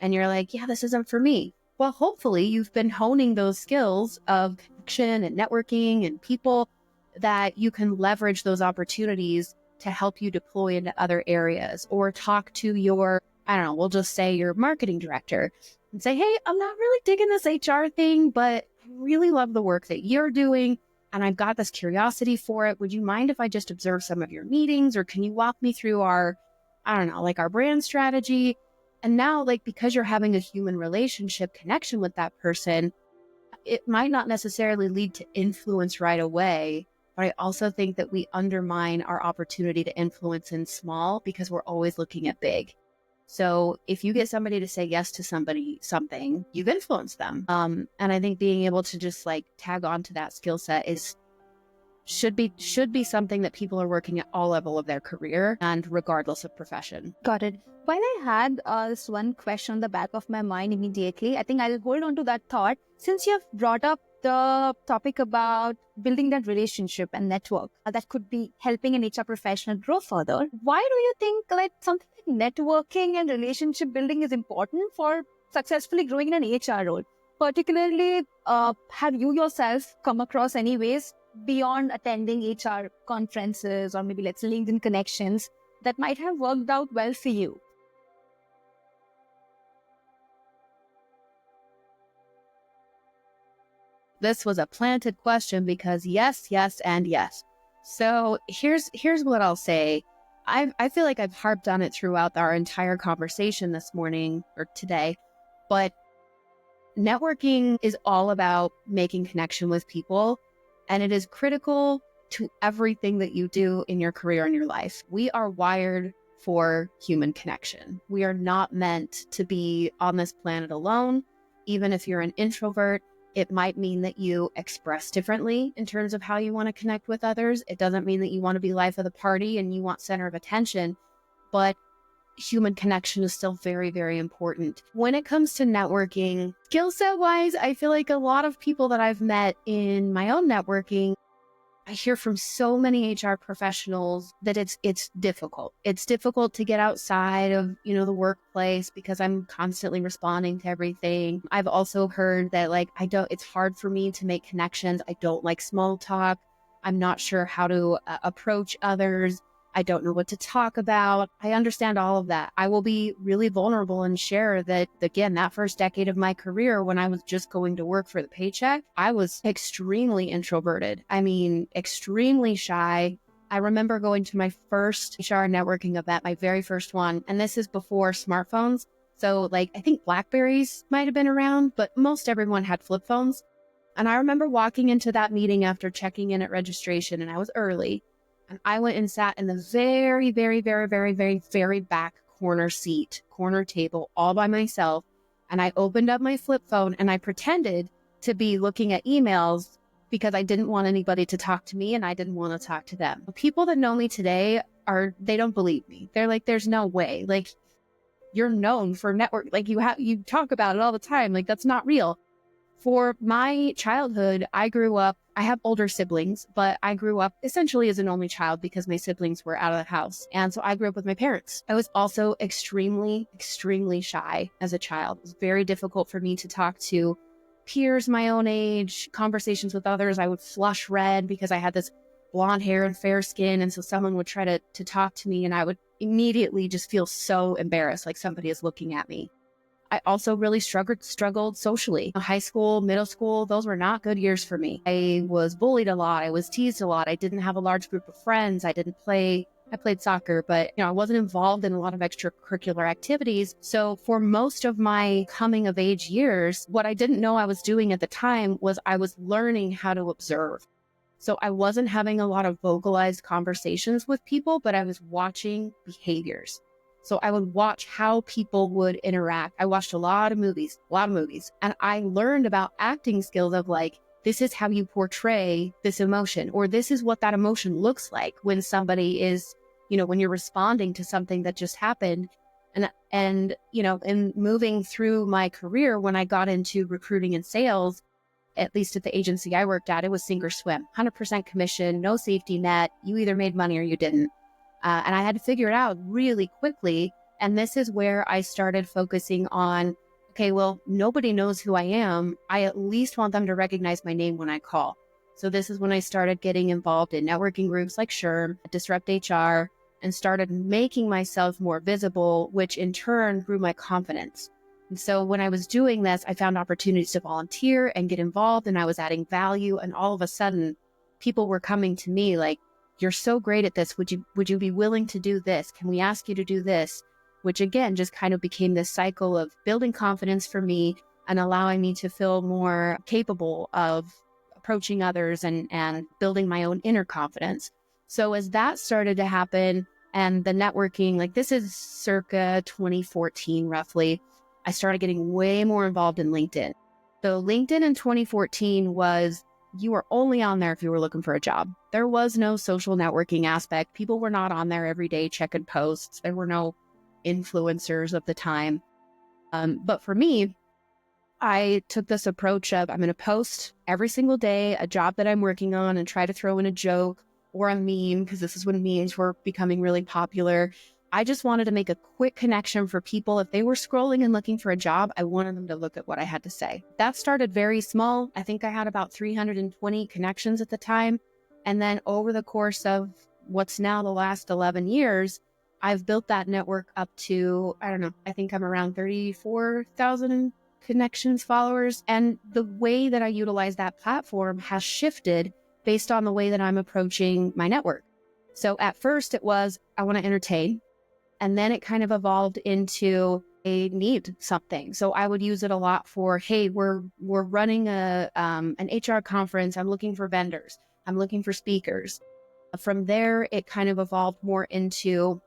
and you're like, yeah, this isn't for me. Well, hopefully you've been honing those skills of connection and networking and people that you can leverage those opportunities to help you deploy into other areas, or talk to your, we'll just say your marketing director and say, hey, I'm not really digging this HR thing, but I really love the work that you're doing. And I've got this curiosity for it. Would you mind if I just observe some of your meetings? Or can you walk me through our brand strategy? And now, because you're having a human relationship connection with that person, it might not necessarily lead to influence right away. But I also think that we undermine our opportunity to influence in small because we're always looking at big. So if you get somebody to say yes to something, you've influenced them. And I think being able to just tag on to that skill set should be something that people are working at all level of their career and regardless of profession. Got it. While I had this one question on the back of my mind immediately, I think I'll hold on to that thought. Since you have brought up the topic about building that relationship and network that could be helping an HR professional grow further, why do you think something like networking and relationship building is important for successfully growing in an HR role? Particularly, have you yourself come across any ways beyond attending HR conferences or maybe let's say LinkedIn connections that might have worked out well for you? This was a planted question because yes, and yes. So here's what I'll say. I feel like I've harped on it throughout our entire conversation this morning or today, but networking is all about making connection with people, and it is critical to everything that you do in your career and your life. We are wired for human connection. We are not meant to be on this planet alone. Even if you're an introvert, it might mean that you express differently in terms of how you want to connect with others. It doesn't mean that you want to be life of the party and you want center of attention, but human connection is still very, very important. When it comes to networking, skill set wise, I feel like a lot of people that I've met in my own networking, I hear from so many HR professionals that it's difficult. It's difficult to get outside of, the workplace because I'm constantly responding to everything. I've also heard that it's hard for me to make connections. I don't like small talk. I'm not sure how to approach others. I don't know what to talk about. I understand all of that. I will be really vulnerable and share that, again, that first decade of my career, when I was just going to work for the paycheck, I was extremely introverted. Extremely shy. I remember going to my first HR networking event, my very first one, and this is before smartphones. So I think Blackberries might have been around, but most everyone had flip phones. And I remember walking into that meeting after checking in at registration, and I was early. And I went and sat in the very, very, very, very, very, very back corner table, all by myself. And I opened up my flip phone and I pretended to be looking at emails because I didn't want anybody to talk to me and I didn't want to talk to them. People that know me today they don't believe me. They're like, there's no way. You're known for network. You talk about it all the time. That's not real. For my childhood, I have older siblings, but I grew up essentially as an only child because my siblings were out of the house. And so I grew up with my parents. I was also extremely, extremely shy as a child. It was very difficult for me to talk to peers my own age, conversations with others. I would flush red because I had this blonde hair and fair skin. And so someone would try to talk to me and I would immediately just feel so embarrassed, like somebody is looking at me. I also really struggled socially. High school, middle school, those were not good years for me. I was bullied a lot. I was teased a lot. I didn't have a large group of friends. I played soccer, but I wasn't involved in a lot of extracurricular activities. So for most of my coming of age years, what I didn't know I was doing at the time was I was learning how to observe. So I wasn't having a lot of vocalized conversations with people, but I was watching behaviors. So I would watch how people would interact. I watched a lot of movies, and I learned about acting skills of like, this is how you portray this emotion, or this is what that emotion looks like when somebody is, when you're responding to something that just happened. And in moving through my career, when I got into recruiting and sales, at least at the agency I worked at, it was sink or swim, 100% commission, no safety net. You either made money or you didn't. And I had to figure it out really quickly. And this is where I started focusing on, okay, well, nobody knows who I am. I at least want them to recognize my name when I call. So this is when I started getting involved in networking groups like SHRM, Disrupt HR, and started making myself more visible, which in turn grew my confidence. And so when I was doing this, I found opportunities to volunteer and get involved, and I was adding value. And all of a sudden, people were coming to me like, you're so great at this. Would you be willing to do this? Can we ask you to do this? Which again, just kind of became this cycle of building confidence for me and allowing me to feel more capable of approaching others and building my own inner confidence. So as that started to happen and the networking, like this is circa 2014, roughly, I started getting way more involved in LinkedIn. So LinkedIn in 2014 was, you were only on there if you were looking for a job. There was no social networking aspect. People were not on there every day checking posts. There were no influencers of the time. But for me, I took this approach of I'm going to post every single day a job that I'm working on and try to throw in a joke or a meme, because this is when memes were becoming really popular. I just wanted to make a quick connection for people. If they were scrolling and looking for a job, I wanted them to look at what I had to say. That started very small. I think I had about 320 connections at the time. And then over the course of what's now the last 11 years, I've built that network up to, I think I'm around 34,000 connections, followers. And the way that I utilize that platform has shifted based on the way that I'm approaching my network. So at first it was, I want to entertain. And then it kind of evolved into a need something. So I would use it a lot for, hey, we're running an HR conference. I'm looking for vendors. I'm looking for speakers. From there, it kind of evolved more into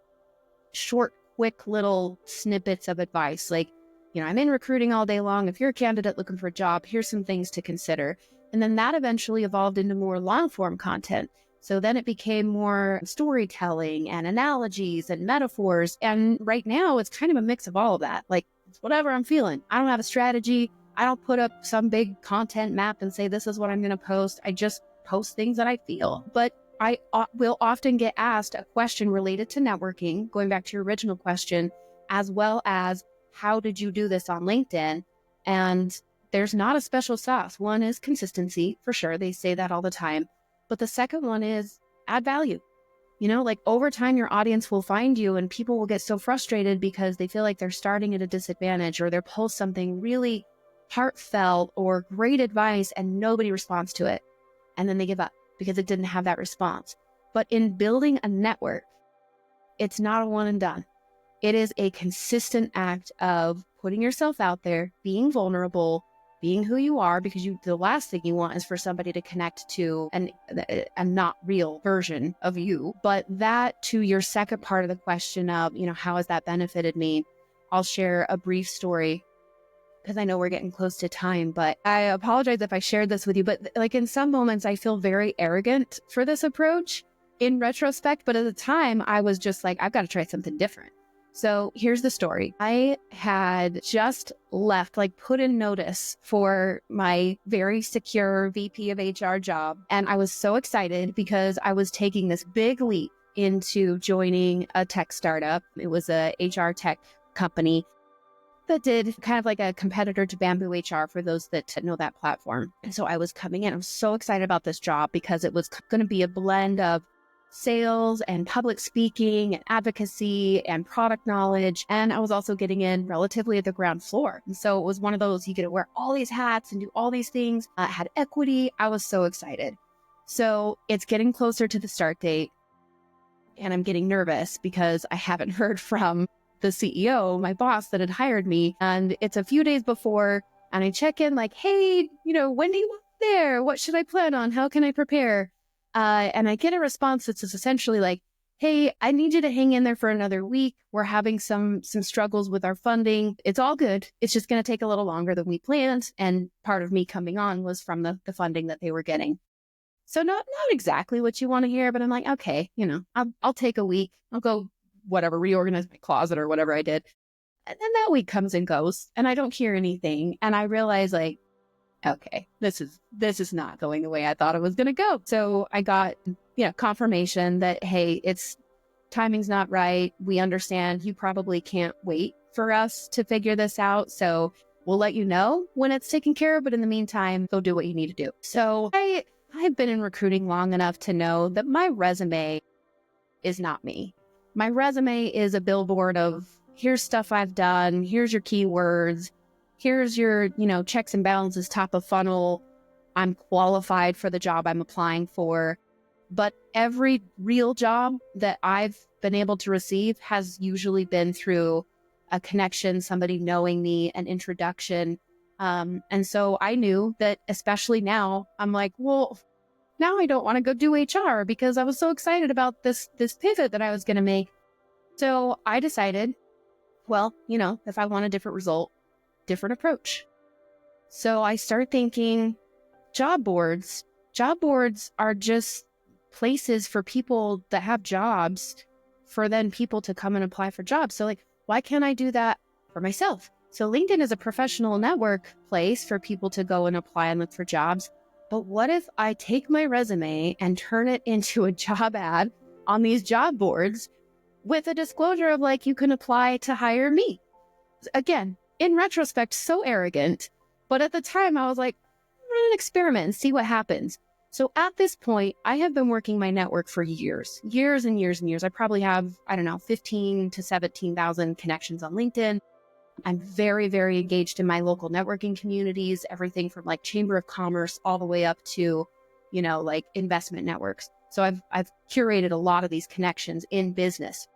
short, quick little snippets of advice. Like, I'm in recruiting all day long. If you're a candidate looking for a job, here's some things to consider. And then that eventually evolved into more long form content. So then it became more storytelling and analogies and metaphors. And right now it's kind of a mix of all of that. Like, it's whatever I'm feeling. I don't have a strategy. I don't put up some big content map and say, this is what I'm going to post. I just post things that I feel. But I will often get asked a question related to networking, going back to your original question, as well as how did you do this on LinkedIn? And there's not a special sauce. One is consistency, for sure. They say that all the time. But the second one is add value. Like over time, your audience will find you and people will get so frustrated because they feel like they're starting at a disadvantage, or they'll post something really heartfelt or great advice and nobody responds to it. And then they give up because it didn't have that response. But in building a network, it's not a one and done. It is a consistent act of putting yourself out there, being vulnerable, being who you are, because the last thing you want is for somebody to connect to a not real version of you. But that, to your second part of the question of, how has that benefited me? I'll share a brief story because I know we're getting close to time, but I apologize if I shared this with you. But like in some moments, I feel very arrogant for this approach in retrospect. But at the time, I was just like, I've got to try something different. So here's the story. I had just left, like put in notice for my very secure VP of HR job. And I was so excited because I was taking this big leap into joining a tech startup. It was a HR tech company that did kind of like a competitor to Bamboo HR for those that know that platform. And so I was coming in. I was so excited about this job because it was going to be a blend of sales and public speaking and advocacy and product knowledge. And I was also getting in relatively at the ground floor. And so it was one of those, you get to wear all these hats and do all these things. Had equity. I was so excited. So it's getting closer to the start date. And I'm getting nervous because I haven't heard from the CEO, my boss that had hired me. And it's a few days before. And I check in like, hey, when do you want there? What should I plan on? How can I prepare? And I get a response that's essentially like, hey, I need you to hang in there for another week. We're having some struggles with our funding. It's all good. It's just going to take a little longer than we planned. And part of me coming on was from the funding that they were getting. So not exactly what you want to hear, but I'm like, okay, I'll take a week. I'll go reorganize my closet or whatever I did. And then that week comes and goes and I don't hear anything. And I realize like, okay, this is not going the way I thought it was going to go. So I got, confirmation that, hey, timing's not right. We understand you probably can't wait for us to figure this out. So we'll let you know when it's taken care of. But in the meantime, go do what you need to do. So I've been in recruiting long enough to know that my resume is not me. My resume is a billboard of here's stuff I've done. Here's your keywords. Here's your, checks and balances, top of funnel. I'm qualified for the job I'm applying for. But every real job that I've been able to receive has usually been through a connection, somebody knowing me, an introduction. And so I knew that, especially now, I'm like, well, now I don't want to go do HR because I was so excited about this pivot that I was going to make. So I decided, well, if I want a different result, different approach. So I start thinking job boards are just places for people that have jobs for then people to come and apply for jobs. So like, why can't I do that for myself? So LinkedIn is a professional network place for people to go and apply and look for jobs. But what if I take my resume and turn it into a job ad on these job boards with a disclosure of like, you can apply to hire me? Again, in retrospect, so arrogant. But at the time I was like, run an experiment and see what happens. So at this point, I have been working my network for years and years and years. I probably have, 15 to 17,000 connections on LinkedIn. I'm very, very engaged in my local networking communities, everything from like Chamber of Commerce all the way up to, like investment networks. So I've curated a lot of these connections in business.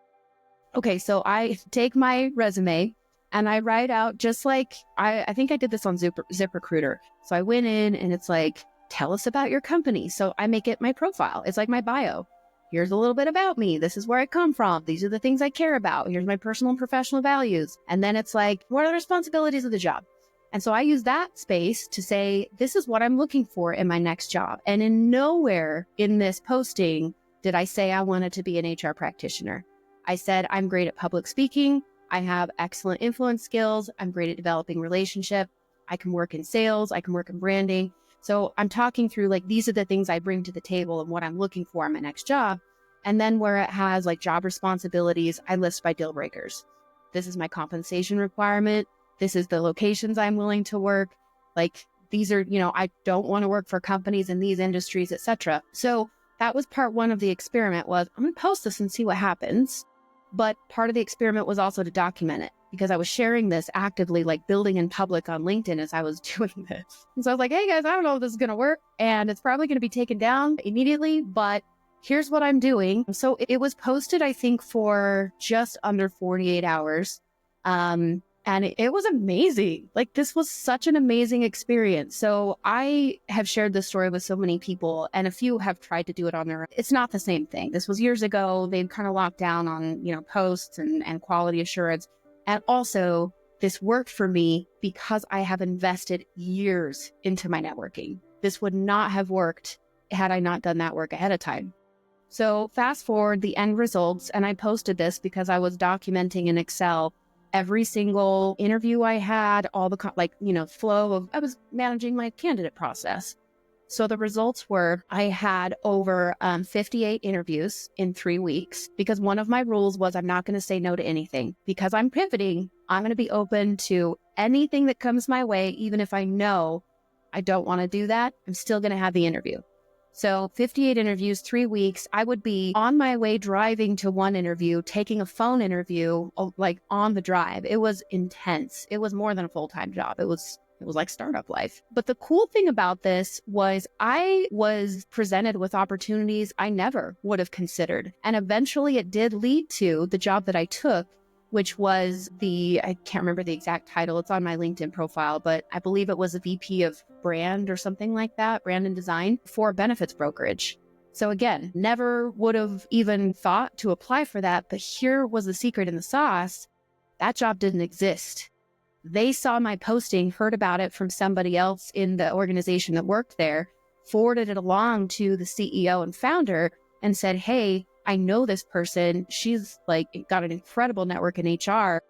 Okay, so I take my resume and I write out just like, I think I did this on ZipRecruiter. So I went in and it's like, tell us about your company. So I make it my profile. It's like my bio. Here's a little bit about me. This is where I come from. These are the things I care about. Here's my personal and professional values. And then it's like, what are the responsibilities of the job? And so I use that space to say, this is what I'm looking for in my next job. And in nowhere in this posting did I say I wanted to be an HR practitioner. I said, I'm great at public speaking. I have excellent influence skills. I'm great at developing relationship. I can work in sales. I can work in branding. So I'm talking through like, these are the things I bring to the table and what I'm looking for in my next job. And then where it has like job responsibilities, I list by deal breakers. This is my compensation requirement. This is the locations I'm willing to work. Like these are, I don't want to work for companies in these industries, etc. So that was part one of the experiment was I'm going to post this and see what happens. But part of the experiment was also to document it because I was sharing this actively, like building in public on LinkedIn as I was doing this. And so I was like, hey guys, I don't know if this is going to work and it's probably going to be taken down immediately, but here's what I'm doing. So it was posted, I think, for just under 48 hours. And it was amazing. Like this was such an amazing experience. So I have shared this story with so many people and a few have tried to do it on their own. It's not the same thing. This was years ago. They've kind of locked down on, posts and quality assurance. And also this worked for me because I have invested years into my networking. This would not have worked had I not done that work ahead of time. So fast forward the end results, and I posted this because I was documenting in Excel every single interview I had, all the flow of, I was managing my candidate process. So the results were I had over 58 interviews in 3 weeks, because one of my rules was I'm not going to say no to anything. Because I'm pivoting, I'm going to be open to anything that comes my way, even if I know I don't want to do that. I'm still going to have the interview. So 58 interviews, 3 weeks. I would be on my way driving to one interview, taking a phone interview, like on the drive. It was intense. It was more than a full-time job. It was like startup life. But the cool thing about this was I was presented with opportunities I never would have considered. And eventually it did lead to the job that I took, which was I can't remember the exact title. It's on my LinkedIn profile, but I believe it was a VP of brand or something like that, brand and design, for a benefits brokerage. So again, never would have even thought to apply for that. But here was the secret in the sauce. That job didn't exist. They saw my posting, heard about it from somebody else in the organization that worked there, forwarded it along to the CEO and founder and said, hey, I know this person. She's got an incredible network in HR.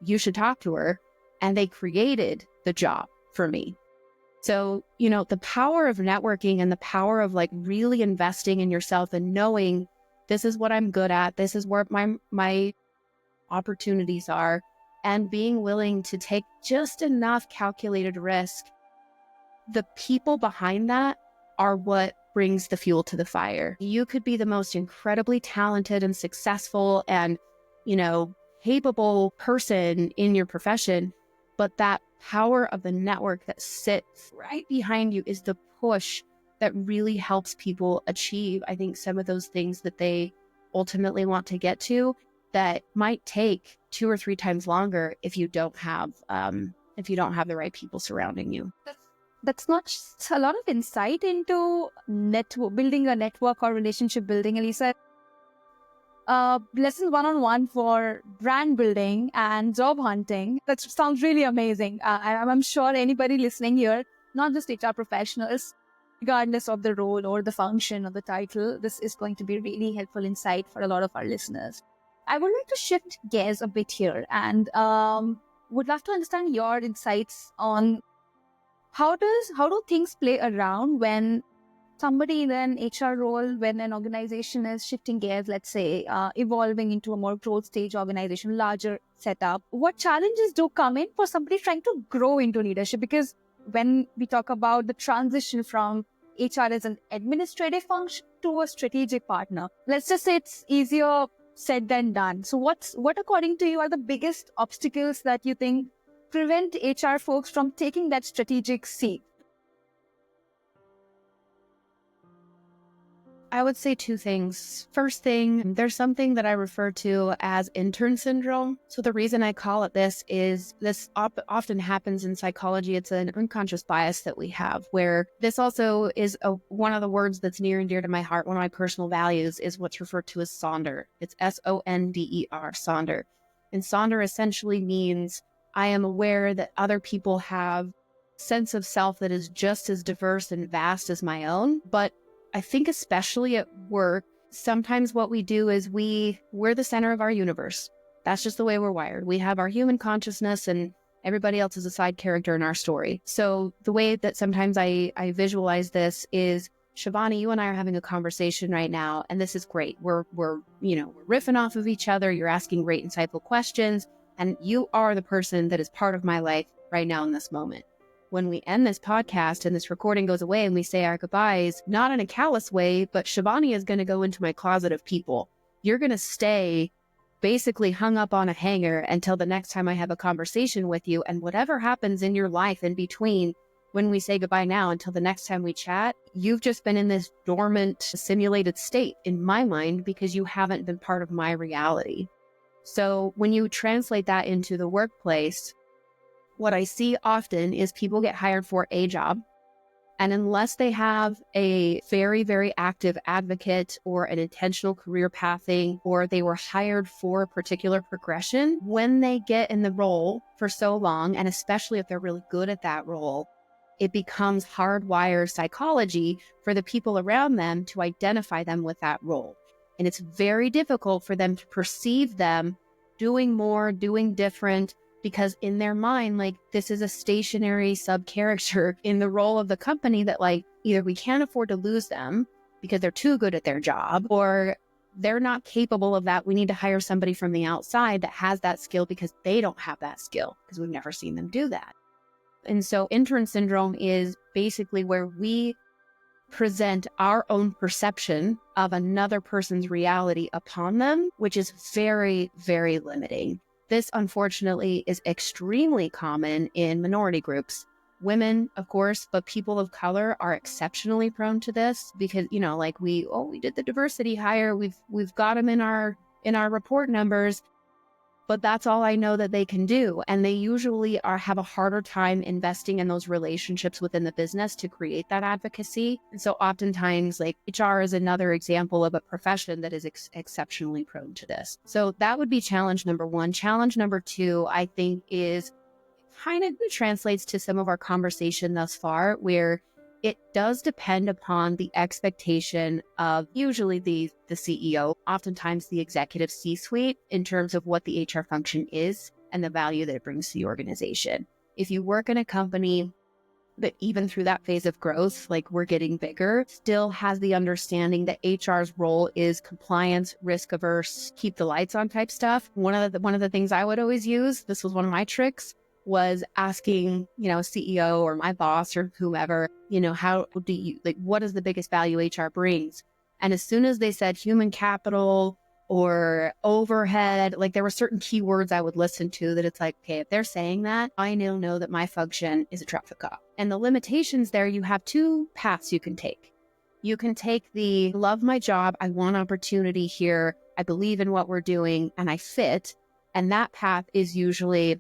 You should talk to her. And they created the job for me. So, the power of networking and the power of really investing in yourself and knowing this is what I'm good at. This is where my opportunities are. And being willing to take just enough calculated risk. The people behind that are what brings the fuel to the fire. You could be the most incredibly talented and successful and, capable person in your profession, but that power of the network that sits right behind you is the push that really helps people achieve, I think, some of those things that they ultimately want to get to, that might take 2 or 3 times longer if you don't have the right people surrounding you. That's not just a lot of insight into building a network or relationship building, Elisa. Lessons one-on-one for brand building and job hunting. That sounds really amazing. I'm sure anybody listening here, not just HR professionals, regardless of the role or the function or the title, this is going to be really helpful insight for a lot of our listeners. I would like to shift gears a bit here and would love to understand your insights on how do things play around when somebody in an HR role, when an organization is shifting gears, let's say, evolving into a more growth stage organization, larger setup. What challenges do come in for somebody trying to grow into leadership? Because when we talk about the transition from HR as an administrative function to a strategic partner, let's just say it's easier said than done. So what according to you are the biggest obstacles that you think prevent HR folks from taking that strategic seat? I would say 2 things. First thing, there's something that I refer to as intern syndrome. So the reason I call it this is this often happens in psychology. It's an unconscious bias that we have, where this also is one of the words that's near and dear to my heart. One of my personal values is what's referred to as Sonder. It's Sonder, Sonder. And Sonder essentially means I am aware that other people have sense of self that is just as diverse and vast as my own, but I think especially at work, sometimes what we do is we're the center of our universe. That's just the way we're wired. We have our human consciousness and everybody else is a side character in our story. So the way that sometimes I visualize this is, Shivani, you and I are having a conversation right now, and this is great. We're riffing off of each other. You're asking great, insightful questions, and you are the person that is part of my life right now in this moment. When we end this podcast and this recording goes away and we say our goodbyes, not in a callous way, but Shivani is going to go into my closet of people. You're going to stay basically hung up on a hanger until the next time I have a conversation with you. And whatever happens in your life in between, when we say goodbye now until the next time we chat, you've just been in this dormant, simulated state in my mind because you haven't been part of my reality. So when you translate that into the workplace, what I see often is people get hired for a job, and unless they have a very, very active advocate or an intentional career pathing, or they were hired for a particular progression, when they get in the role for so long, and especially if they're really good at that role, it becomes hardwired psychology for the people around them to identify them with that role. And it's very difficult for them to perceive them doing more, doing different, because in their mind, like, this is a stationary sub-character in the role of the company that, like, either we can't afford to lose them because they're too good at their job, or they're not capable of that. We need to hire somebody from the outside that has that skill because they don't have that skill, because we've never seen them do that. And so intern syndrome is basically where we present our own perception of another person's reality upon them, which is very, very limiting. This, unfortunately, is extremely common in minority groups. Women, of course, but people of color are exceptionally prone to this because, you know, like we did the diversity hire, we've got them in our report numbers, but that's all I know that they can do. And they usually have a harder time investing in those relationships within the business to create that advocacy. And so oftentimes, like, HR is another example of a profession that is exceptionally prone to this. So that would be challenge number one. Challenge number two, I think, is kind of translates to some of our conversation thus far, where it does depend upon the expectation of usually the CEO, oftentimes the executive C-suite, in terms of what the HR function is and the value that it brings to the organization. If you work in a company that even through that phase of growth, like we're getting bigger, still has the understanding that HR's role is compliance, risk averse, keep the lights on type stuff. One of the things I would always use, this was one of my tricks, was asking, CEO or my boss or whomever, how do you, like, what is the biggest value HR brings? And as soon as they said human capital or overhead, like, there were certain keywords I would listen to that it's like, okay, if they're saying that, I know that my function is a traffic cop. And the limitations there, you have two paths you can take. You can take the love my job, I want opportunity here, I believe in what we're doing, and I fit. And that path is usually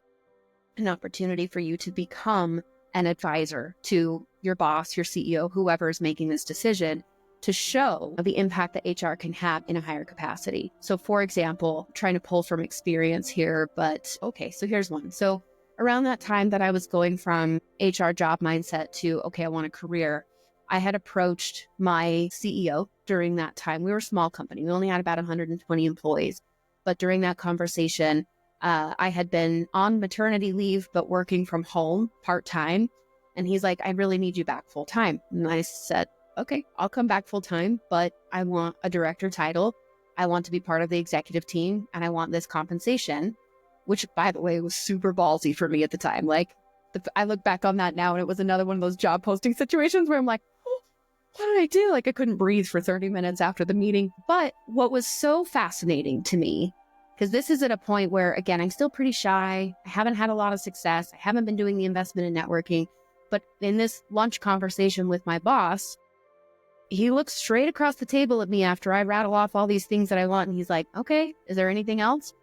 an opportunity for you to become an advisor to your boss, your CEO, whoever is making this decision, to show the impact that HR can have in a higher capacity. So for example, trying to pull from experience here, but okay, so here's one. So around that time that I was going from HR job mindset to, okay, I want a career, I had approached my CEO during that time. We were a small company. We only had about 120 employees. But during that conversation, I had been on maternity leave, but working from home part-time. And he's like, I really need you back full-time. And I said, okay, I'll come back full-time, but I want a director title. I want to be part of the executive team, and I want this compensation, which, by the way, was super ballsy for me at the time. Like, I look back on that now, and it was another one of those job posting situations where I'm like, oh, what did I do? Like, I couldn't breathe for 30 minutes after the meeting. But what was so fascinating to me, because this is at a point where, again, I'm still pretty shy. I haven't had a lot of success. I haven't been doing the investment in networking. But in this lunch conversation with my boss, he looks straight across the table at me after I rattle off all these things that I want. And he's like, okay, is there anything else?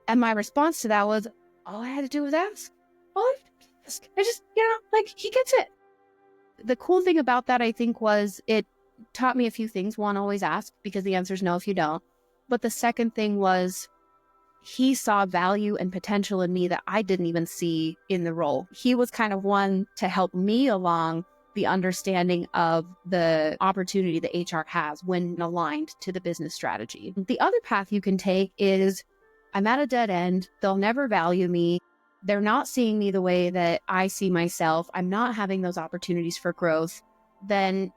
And my response to that was, all I had to do was ask. All I had to do was ask. I just, like, he gets it. The cool thing about that, I think, was it taught me a few things. One, always ask, because the answer is no if you don't. But the second thing was, he saw value and potential in me that I didn't even see in the role. He was kind of one to help me along the understanding of the opportunity that HR has when aligned to the business strategy. The other path you can take is, I'm at a dead end. They'll never value me. They're not seeing me the way that I see myself. I'm not having those opportunities for growth. Then,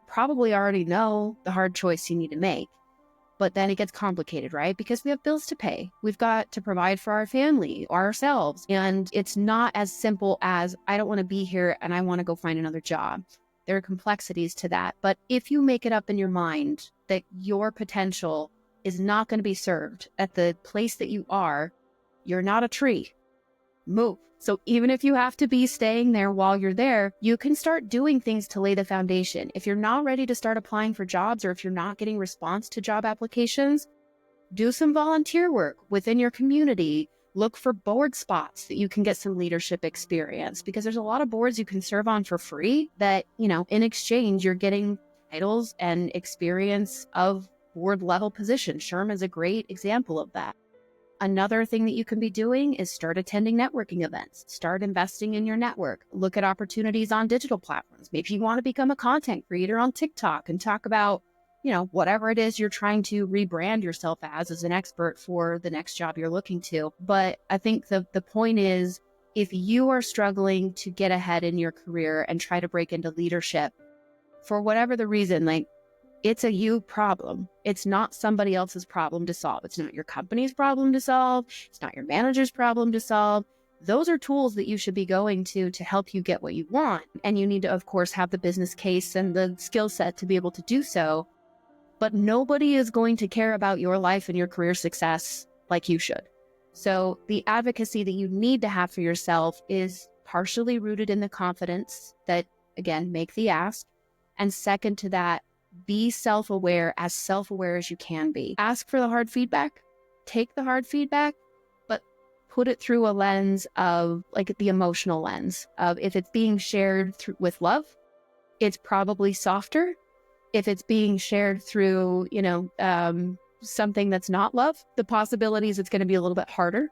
probably already know the hard choice you need to make. But then it gets complicated, right? Because we have bills to pay. We've got to provide for our family or ourselves. And it's not as simple as, I don't want to be here and I want to go find another job. There are complexities to that. But if you make it up in your mind that your potential is not going to be served at the place that you are, you're not a tree. Move. So even if you have to be staying there while you're there, you can start doing things to lay the foundation. If you're not ready to start applying for jobs, or if you're not getting response to job applications, do some volunteer work within your community. Look for board spots that you can get some leadership experience, because there's a lot of boards you can serve on for free that, in exchange, you're getting titles and experience of board level positions. SHRM is a great example of that. Another thing that you can be doing is start attending networking events, start investing in your network, look at opportunities on digital platforms. Maybe you want to become a content creator on TikTok and talk about, whatever it is you're trying to rebrand yourself as an expert for the next job you're looking to. But I think the point is, if you are struggling to get ahead in your career and try to break into leadership, for whatever the reason, like, it's a you problem. It's not somebody else's problem to solve. It's not your company's problem to solve. It's not your manager's problem to solve. Those are tools that you should be going to help you get what you want. And you need to, of course, have the business case and the skill set to be able to do so. But nobody is going to care about your life and your career success like you should. So the advocacy that you need to have for yourself is partially rooted in the confidence that, again, make the ask. And second to that, be self-aware as you can be. Ask for the hard feedback, take the hard feedback, but put it through a lens of, like, the emotional lens of, if it's being shared with love, it's probably softer. If it's being shared through, something that's not love, the possibilities it's going to be a little bit harder.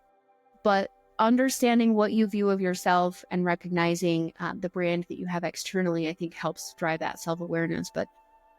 But understanding what you view of yourself and recognizing the brand that you have externally, I think, helps drive that self-awareness. But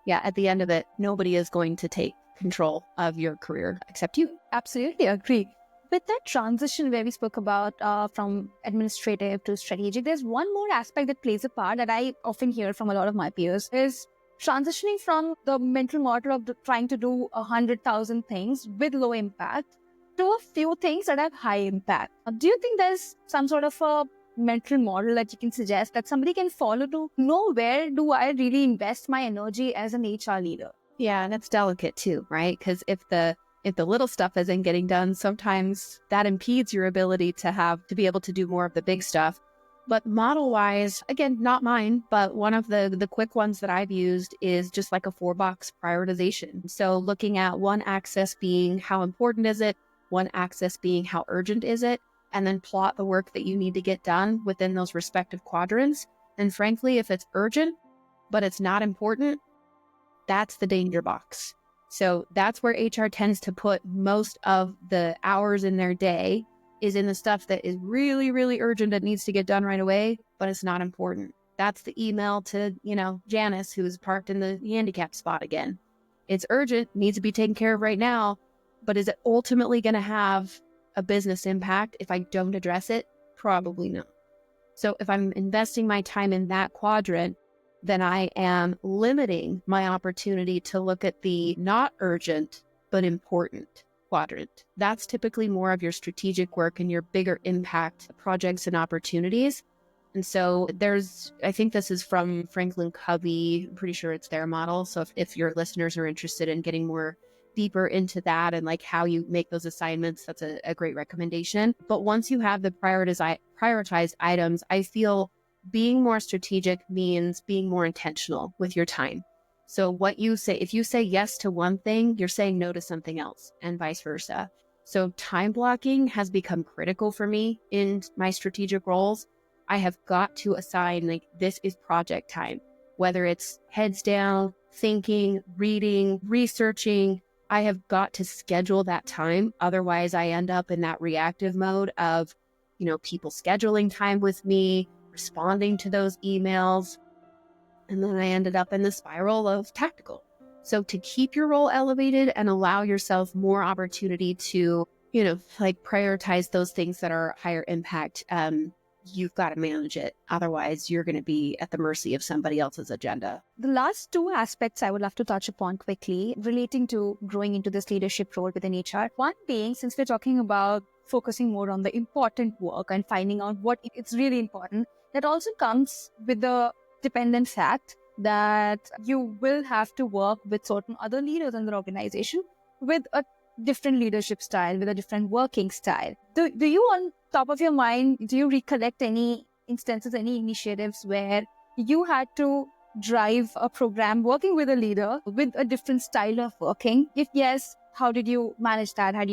yeah, at the end of it, nobody is going to take control of your career except you. Absolutely agree. With that transition where we spoke about from administrative to strategic, there's one more aspect that plays a part that I often hear from a lot of my peers is transitioning from the mental model of trying to do 100,000 things with low impact to a few things that have high impact. Do you think there's some sort of a mental model that you can suggest that somebody can follow to know where do I really invest my energy as an HR leader? Yeah, and it's delicate too, right? Because if the little stuff isn't getting done, sometimes that impedes your ability to be able to do more of the big stuff. But model-wise, again, not mine, but one of the quick ones that I've used is just like a 4-box prioritization. So looking at one axis being how important is it, one axis being how urgent is it, and then plot the work that you need to get done within those respective quadrants. And frankly, if it's urgent, but it's not important, that's the danger box. So that's where HR tends to put most of the hours in their day, is in the stuff that is really, really urgent that needs to get done right away, but it's not important. That's the email to, Janice, who's parked in the handicapped spot again. It's urgent, needs to be taken care of right now, but is it ultimately going to have a business impact if I don't address it? Probably not. So if I'm investing my time in that quadrant, then I am limiting my opportunity to look at the not urgent but important quadrant. That's typically more of your strategic work and your bigger impact projects and opportunities. And so I think this is from Franklin Covey. I'm pretty sure it's their model. So if your listeners are interested in getting more deeper into that and like how you make those assignments, that's a great recommendation. But once you have the prioritized items, I feel being more strategic means being more intentional with your time. So what you say, if you say yes to one thing, you're saying no to something else, and vice versa. So time blocking has become critical for me in my strategic roles. I have got to assign, like, this is project time, whether it's heads down, thinking, reading, researching. I have got to schedule that time. Otherwise, I end up in that reactive mode of, people scheduling time with me, responding to those emails. And then I ended up in the spiral of tactical. So to keep your role elevated and allow yourself more opportunity to, prioritize those things that are higher impact, you've got to manage it. Otherwise, you're going to be at the mercy of somebody else's agenda. The last two aspects I would love to touch upon quickly relating to growing into this leadership role within HR. One being, since we're talking about focusing more on the important work and finding out what it's really important, that also comes with the dependent fact that you will have to work with certain other leaders in the organization with a different leadership style, with a different working style. Do you, on top of your mind, do you recollect any instances, any initiatives where you had to drive a program working with a leader with a different style of working? If yes, how did you manage that? How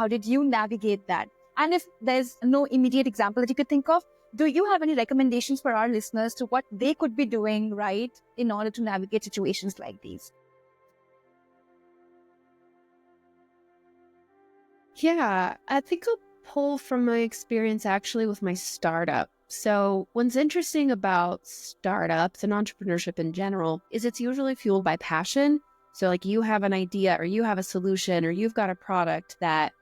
did you navigate that? And if there's no immediate example that you could think of, do you have any recommendations for our listeners to what they could be doing right in order to navigate situations like these? Yeah, I think I'll pull from my experience actually with my startup. So, what's interesting about startups and entrepreneurship in general is it's usually fueled by passion. So, like you have an idea or you have a solution or you've got a product that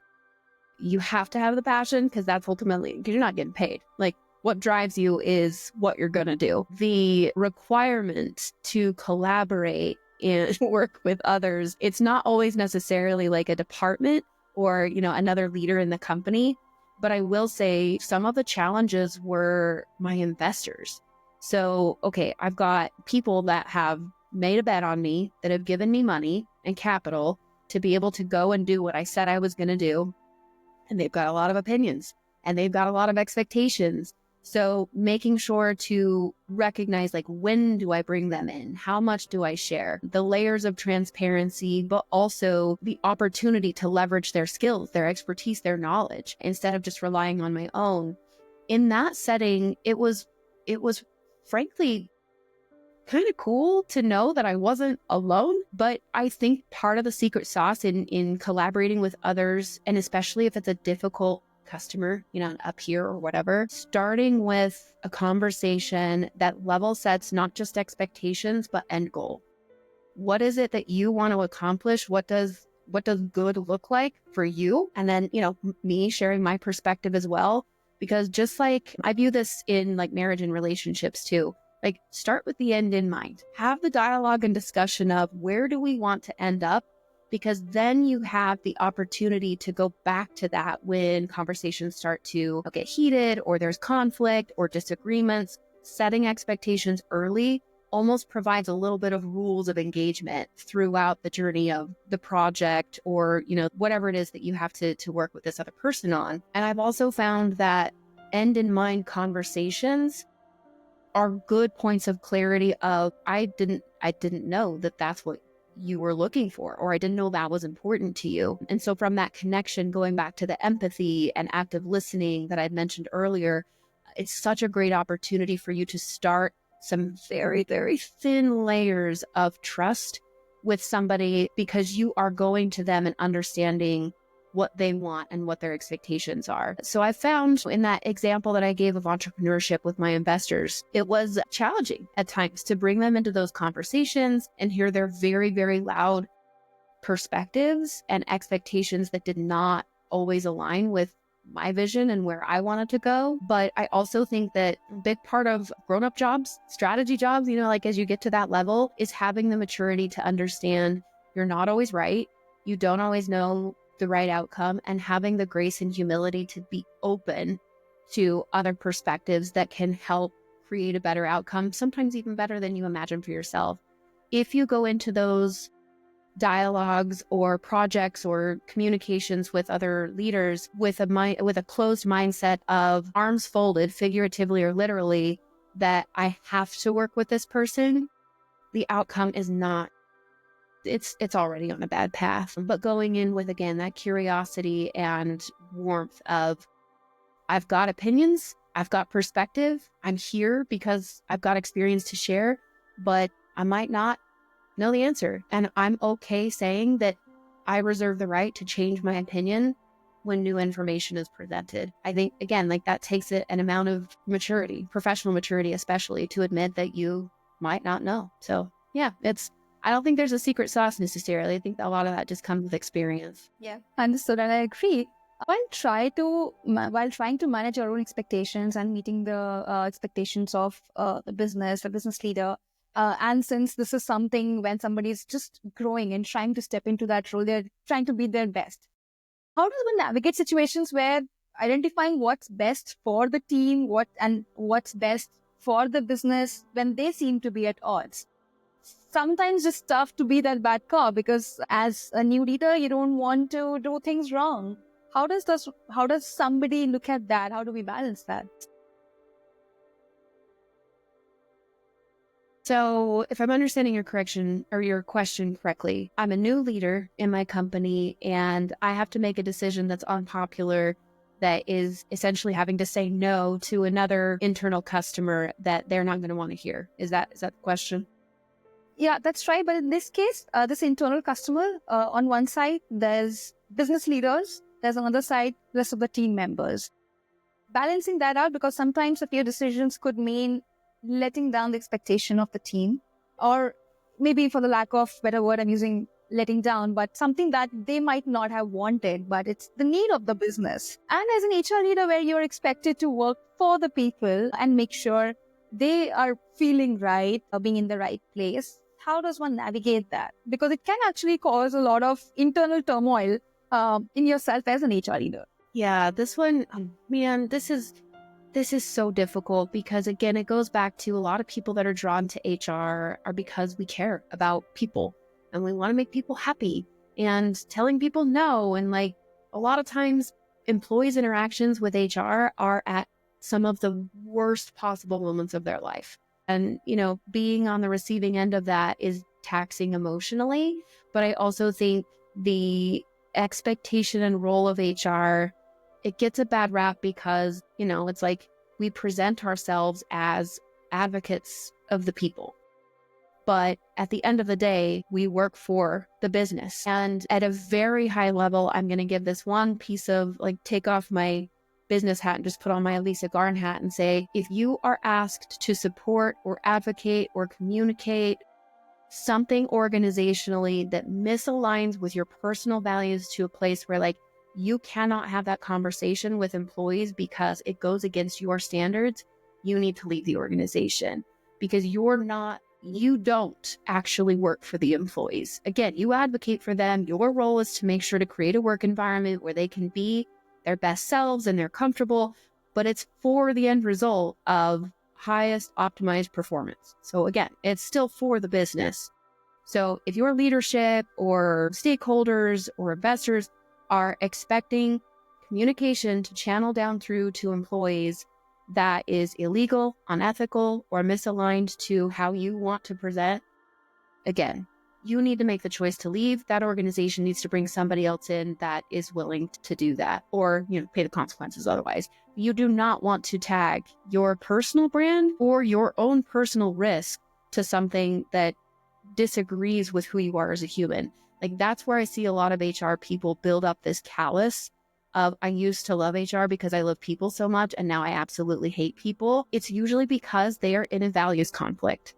you have to have the passion because that's ultimately, because you're not getting paid. Like, what drives you is what you're going to do. The requirement to collaborate and work with others, it's not always necessarily like a department or, another leader in the company. But I will say some of the challenges were my investors. So, okay, I've got people that have made a bet on me, that have given me money and capital to be able to go and do what I said I was going to do. And they've got a lot of opinions and they've got a lot of expectations. So making sure to recognize, like, when do I bring them in? How much do I share? The layers of transparency, but also the opportunity to leverage their skills, their expertise, their knowledge, instead of just relying on my own. In that setting, it was frankly kind of cool to know that I wasn't alone. But I think part of the secret sauce in collaborating with others, and especially if it's a difficult customer, up here or whatever, starting with a conversation that level sets not just expectations, but end goal. What is it that you want to accomplish? What does good look like for you? And then, me sharing my perspective as well, because just like I view this in like marriage and relationships too. Like, start with the end in mind. Have the dialogue and discussion of where do we want to end up? Because then you have the opportunity to go back to that when conversations start to get heated or there's conflict or disagreements. Setting expectations early almost provides a little bit of rules of engagement throughout the journey of the project or, whatever it is that you have to work with this other person on. And I've also found that end in mind conversations are good points of clarity of, I didn't know that that's what you were looking for, or I didn't know that was important to you. And so from that connection, going back to the empathy and active listening that I'd mentioned earlier, it's such a great opportunity for you to start some very, very thin layers of trust with somebody, because you are going to them and understanding what they want and what their expectations are. So I found in that example that I gave of entrepreneurship with my investors, it was challenging at times to bring them into those conversations and hear their very, very loud perspectives and expectations that did not always align with my vision and where I wanted to go. But I also think that a big part of grown-up jobs, strategy jobs, like as you get to that level, is having the maturity to understand you're not always right. You don't always know the right outcome, and having the grace and humility to be open to other perspectives that can help create a better outcome, sometimes even better than you imagine for yourself. If you go into those dialogues or projects or communications with other leaders with a closed mindset of arms folded, figuratively or literally, that I have to work with this person, the outcome is not, it's already on a bad path. But going in with, again, that curiosity and warmth of, I've got opinions, I've got perspective, I'm here because I've got experience to share, but I might not know the answer. And I'm okay saying that I reserve the right to change my opinion when new information is presented. I think, again, like that takes an amount of maturity, professional maturity, especially, to admit that you might not know. So yeah, I don't think there's a secret sauce necessarily. I think a lot of that just comes with experience. Yeah, understood, and I agree. While trying to manage your own expectations and meeting the expectations of the business leader, and since this is something when somebody is just growing and trying to step into that role, they're trying to be their best. How does one navigate situations where identifying what's best for the team, what's best for the business when they seem to be at odds? Sometimes it's tough to be that bad cop because as a new leader, you don't want to do things wrong. How does somebody look at that? How do we balance that? So if I'm understanding your question correctly, I'm a new leader in my company and I have to make a decision that's unpopular, that is essentially having to say no to another internal customer that they're not going to want to hear. Is that the question? Yeah, that's right. But in this case, this internal customer, on one side, there's business leaders there's another side, rest of the team members. Balancing that out, because sometimes a few decisions could mean letting down the expectation of the team, or maybe for the lack of better word, I'm using letting down, but something that they might not have wanted, but it's the need of the business. And as an HR leader, where you're expected to work for the people and make sure they are feeling right or being in the right place, how does one navigate that? Because it can actually cause a lot of internal turmoil in yourself as an HR leader. Yeah, this one, man, this is so difficult because, again, it goes back to a lot of people that are drawn to HR are because we care about people and we want to make people happy, and telling people no. And like a lot of times employees' interactions with HR are at some of the worst possible moments of their life. And, being on the receiving end of that is taxing emotionally. But I also think the expectation and role of HR, it gets a bad rap because, it's like we present ourselves as advocates of the people. But at the end of the day, we work for the business. And at a very high level, I'm going to give this one piece of take off my business hat and just put on my Elisa Garn hat and say, if you are asked to support or advocate or communicate something organizationally that misaligns with your personal values to a place where you cannot have that conversation with employees because it goes against your standards, you need to leave the organization, because you don't actually work for the employees. Again, you advocate for them. Your role is to make sure to create a work environment where they can be their best selves and they're comfortable, but it's for the end result of highest optimized performance. So again, it's still for the business. So if your leadership or stakeholders or investors are expecting communication to channel down through to employees that is illegal, unethical, or misaligned to how you want to present, again, you need to make the choice to leave. That organization needs to bring somebody else in that is willing to do that, or pay the consequences otherwise. You do not want to tag your personal brand or your own personal risk to something that disagrees with who you are as a human. That's where I see a lot of HR people build up this callous of, I used to love HR because I love people so much, and now I absolutely hate people. It's usually because they are in a values conflict.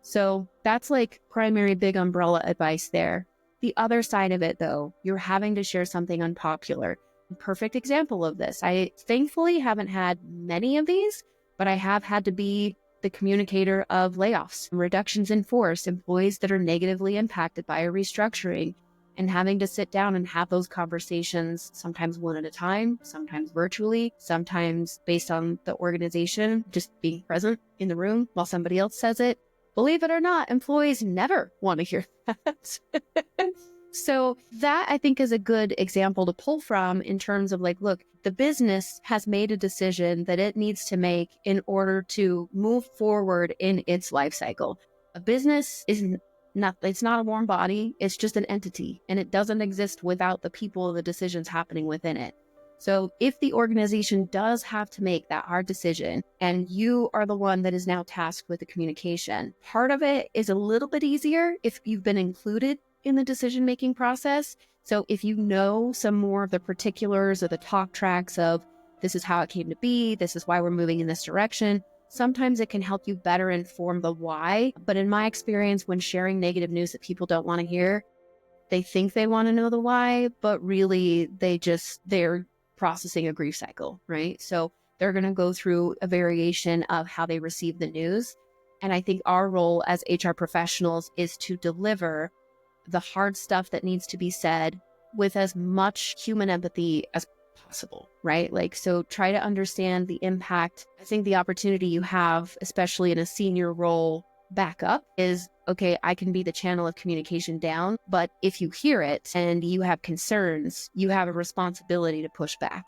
So that's primary big umbrella advice there. The other side of it, though, you're having to share something unpopular. Perfect example of this. I thankfully haven't had many of these, but I have had to be the communicator of layoffs, reductions in force, employees that are negatively impacted by a restructuring, and having to sit down and have those conversations, sometimes one at a time, sometimes virtually, sometimes based on the organization, just being present in the room while somebody else says it. Believe it or not, employees never want to hear that. So that, I think, is a good example to pull from in terms of look, the business has made a decision that it needs to make in order to move forward in its life cycle. A business it's not a warm body. It's just an entity, and it doesn't exist without the people and the decisions happening within it. So if the organization does have to make that hard decision and you are the one that is now tasked with the communication, part of it is a little bit easier if you've been included in the decision-making process. So if you know some more of the particulars or the talk tracks of this is how it came to be, this is why we're moving in this direction, sometimes it can help you better inform the why. But in my experience, when sharing negative news that people don't want to hear, they think they want to know the why, but really they're processing a grief cycle, right? So they're going to go through a variation of how they receive the news. And I think our role as HR professionals is to deliver the hard stuff that needs to be said with as much human empathy as possible, right? So try to understand the impact. I think the opportunity you have, especially in a senior role back up, is, okay, I can be the channel of communication down, but if you hear it and you have concerns, you have a responsibility to push back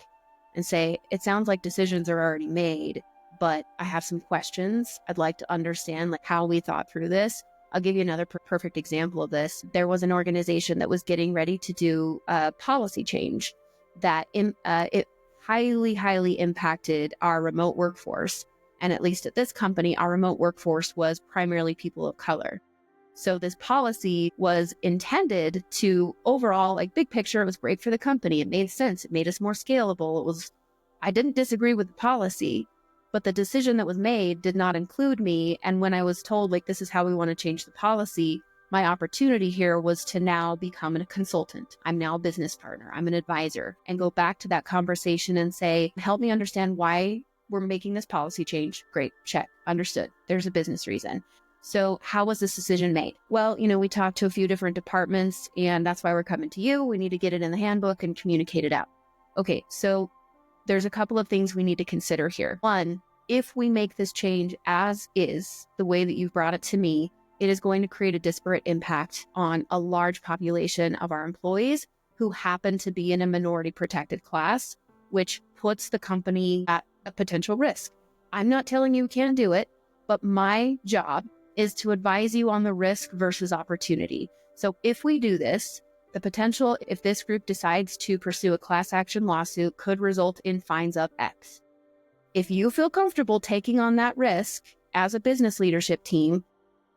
and say, it sounds like decisions are already made, but I have some questions. I'd like to understand how we thought through this. I'll give you another perfect example of this. There was an organization that was getting ready to do a policy change that it highly impacted our remote workforce. And at least at this company, our remote workforce was primarily people of color. So this policy was intended to overall, like big picture, it was great for the company. It made sense. It made us more scalable. I didn't disagree with the policy, but the decision that was made did not include me. And when I was told, like, this is how we want to change the policy, my opportunity here was to now become a consultant. I'm now a business partner. I'm an advisor, and go back to that conversation and say, help me understand why we're making this policy change. Great. Check. Understood. There's a business reason. So how was this decision made? Well, we talked to a few different departments, and that's why we're coming to you. We need to get it in the handbook and communicate it out. Okay. So there's a couple of things we need to consider here. One, if we make this change as is, the way that you've brought it to me, it is going to create a disparate impact on a large population of our employees who happen to be in a minority protected class, which puts the company at a potential risk. I'm not telling you can't do it, but my job is to advise you on the risk versus opportunity. So if we do this, the potential, if this group decides to pursue a class action lawsuit, could result in fines of X. If you feel comfortable taking on that risk as a business leadership team,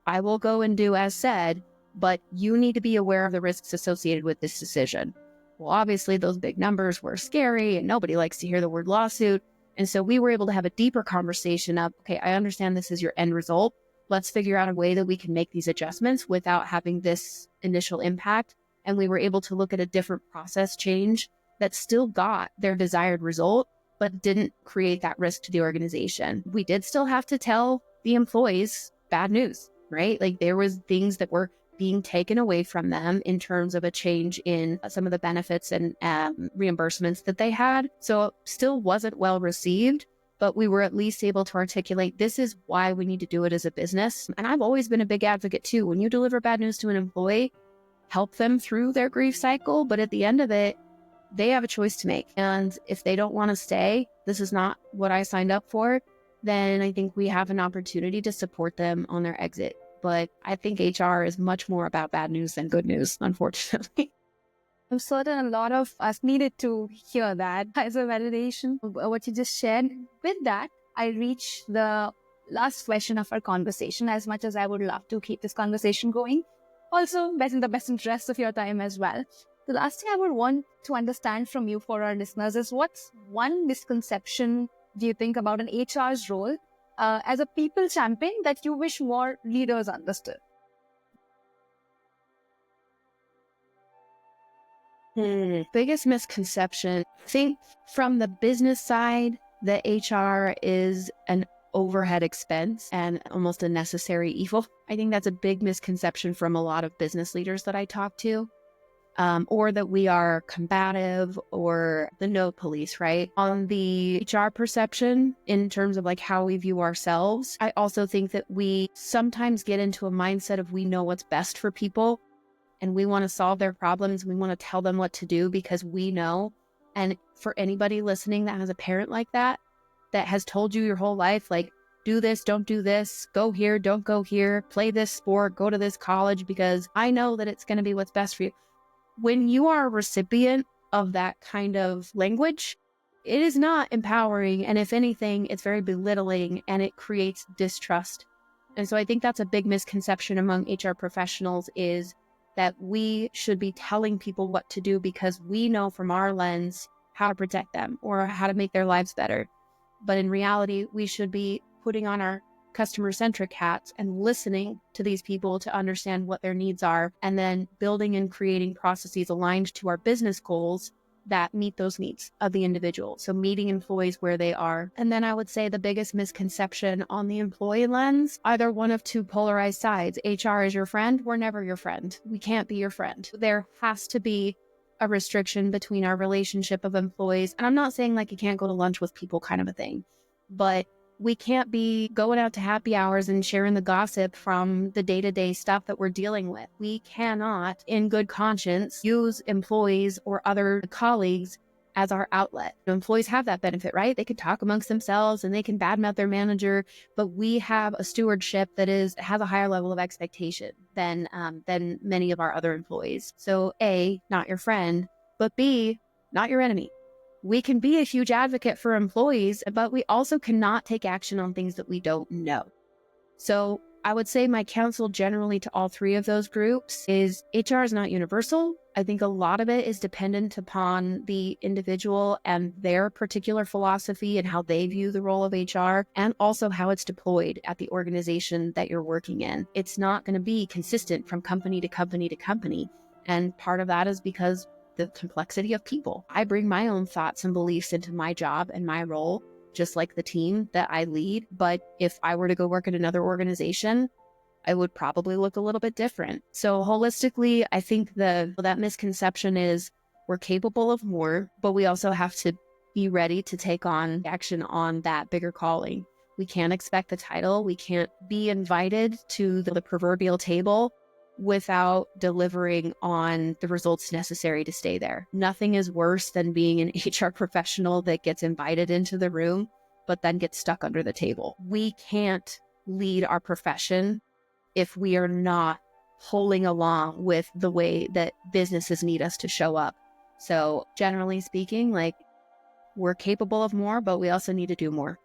I will go and do as said, but you need to be aware of the risks associated with this decision. Well, obviously those big numbers were scary and nobody likes to hear the word lawsuit. And so we were able to have a deeper conversation of, okay, I understand this is your end result. Let's figure out a way that we can make these adjustments without having this initial impact. And we were able to look at a different process change that still got their desired result, but didn't create that risk to the organization. We did still have to tell the employees bad news, right? Like there was things that were being taken away from them in terms of a change in some of the benefits and reimbursements that they had. So it still wasn't well received, but we were at least able to articulate, this is why we need to do it as a business. And I've always been a big advocate too. When you deliver bad news to an employee, help them through their grief cycle. But at the end of it, they have a choice to make. And if they don't want to stay, this is not what I signed up for, then I think we have an opportunity to support them on their exit. But I think HR is much more about bad news than good news, unfortunately. I'm certain a lot of us needed to hear that as a validation of what you just shared. With that, I reach the last question of our conversation, as much as I would love to keep this conversation going. Also, in the best interest of your time as well. The last thing I would want to understand from you for our listeners is, what's one misconception do you think about an HR's role as a people champion that you wish more leaders understood? Biggest misconception, I think from the business side, that HR is an overhead expense and almost a necessary evil. I think that's a big misconception from a lot of business leaders that I talk to. Or that we are combative or the no police, right? On the HR perception, in terms of like how we view ourselves, I also think that we sometimes get into a mindset of we know what's best for people and we want to solve their problems. We want to tell them what to do because we know. And for anybody listening that has a parent like that has told you your whole life, like, do this, don't do this, go here, don't go here, play this sport, go to this college, because I know that it's going to be what's best for you. When you are a recipient of that kind of language, it is not empowering. And if anything, it's very belittling and it creates distrust. And so I think that's a big misconception among HR professionals, is that we should be telling people what to do because we know from our lens how to protect them or how to make their lives better. But in reality, we should be putting on our customer-centric hats and listening to these people to understand what their needs are, and then building and creating processes aligned to our business goals that meet those needs of the individual. So meeting employees where they are. And then I would say the biggest misconception on the employee lens, either one of two polarized sides. HR is your friend. We're never your friend. We can't be your friend. There has to be a restriction between our relationship of employees. And I'm not saying like you can't go to lunch with people kind of a thing, but we can't be going out to happy hours and sharing the gossip from the day-to-day stuff that we're dealing with. We cannot, in good conscience, use employees or other colleagues as our outlet. Employees have that benefit, right? They can talk amongst themselves and they can badmouth their manager, but we have a stewardship that has a higher level of expectation than many of our other employees. So A, not your friend, but B, not your enemy. We can be a huge advocate for employees, but we also cannot take action on things that we don't know. So I would say my counsel generally to all three of those groups is HR is not universal. I think a lot of it is dependent upon the individual and their particular philosophy and how they view the role of HR, and also how it's deployed at the organization that you're working in. It's not going to be consistent from company to company to company. And part of that is because the complexity of people. I bring my own thoughts and beliefs into my job and my role, just like the team that I lead. But if I were to go work at another organization, I would probably look a little bit different. So holistically, I think that misconception is we're capable of more, but we also have to be ready to take on action on that bigger calling. We can't expect the title. We can't be invited to the proverbial table without delivering on the results necessary to stay there. Nothing is worse than being an HR professional that gets invited into the room, but then gets stuck under the table. We can't lead our profession if we are not pulling along with the way that businesses need us to show up. So generally speaking, we're capable of more, but we also need to do more.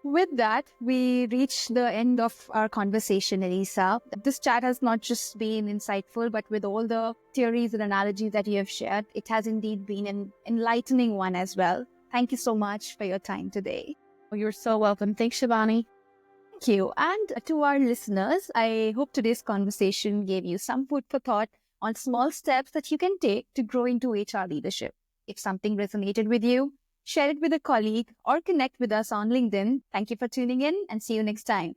With that, we reach the end of our conversation, Elisa. This chat has not just been insightful, but with all the theories and analogies that you have shared, it has indeed been an enlightening one as well. Thank you so much for your time today. Oh, you're so welcome. Thanks, Shivani. Thank you. And to our listeners, I hope today's conversation gave you some food for thought on small steps that you can take to grow into HR leadership. If something resonated with you, share it with a colleague or connect with us on LinkedIn. Thank you for tuning in and see you next time.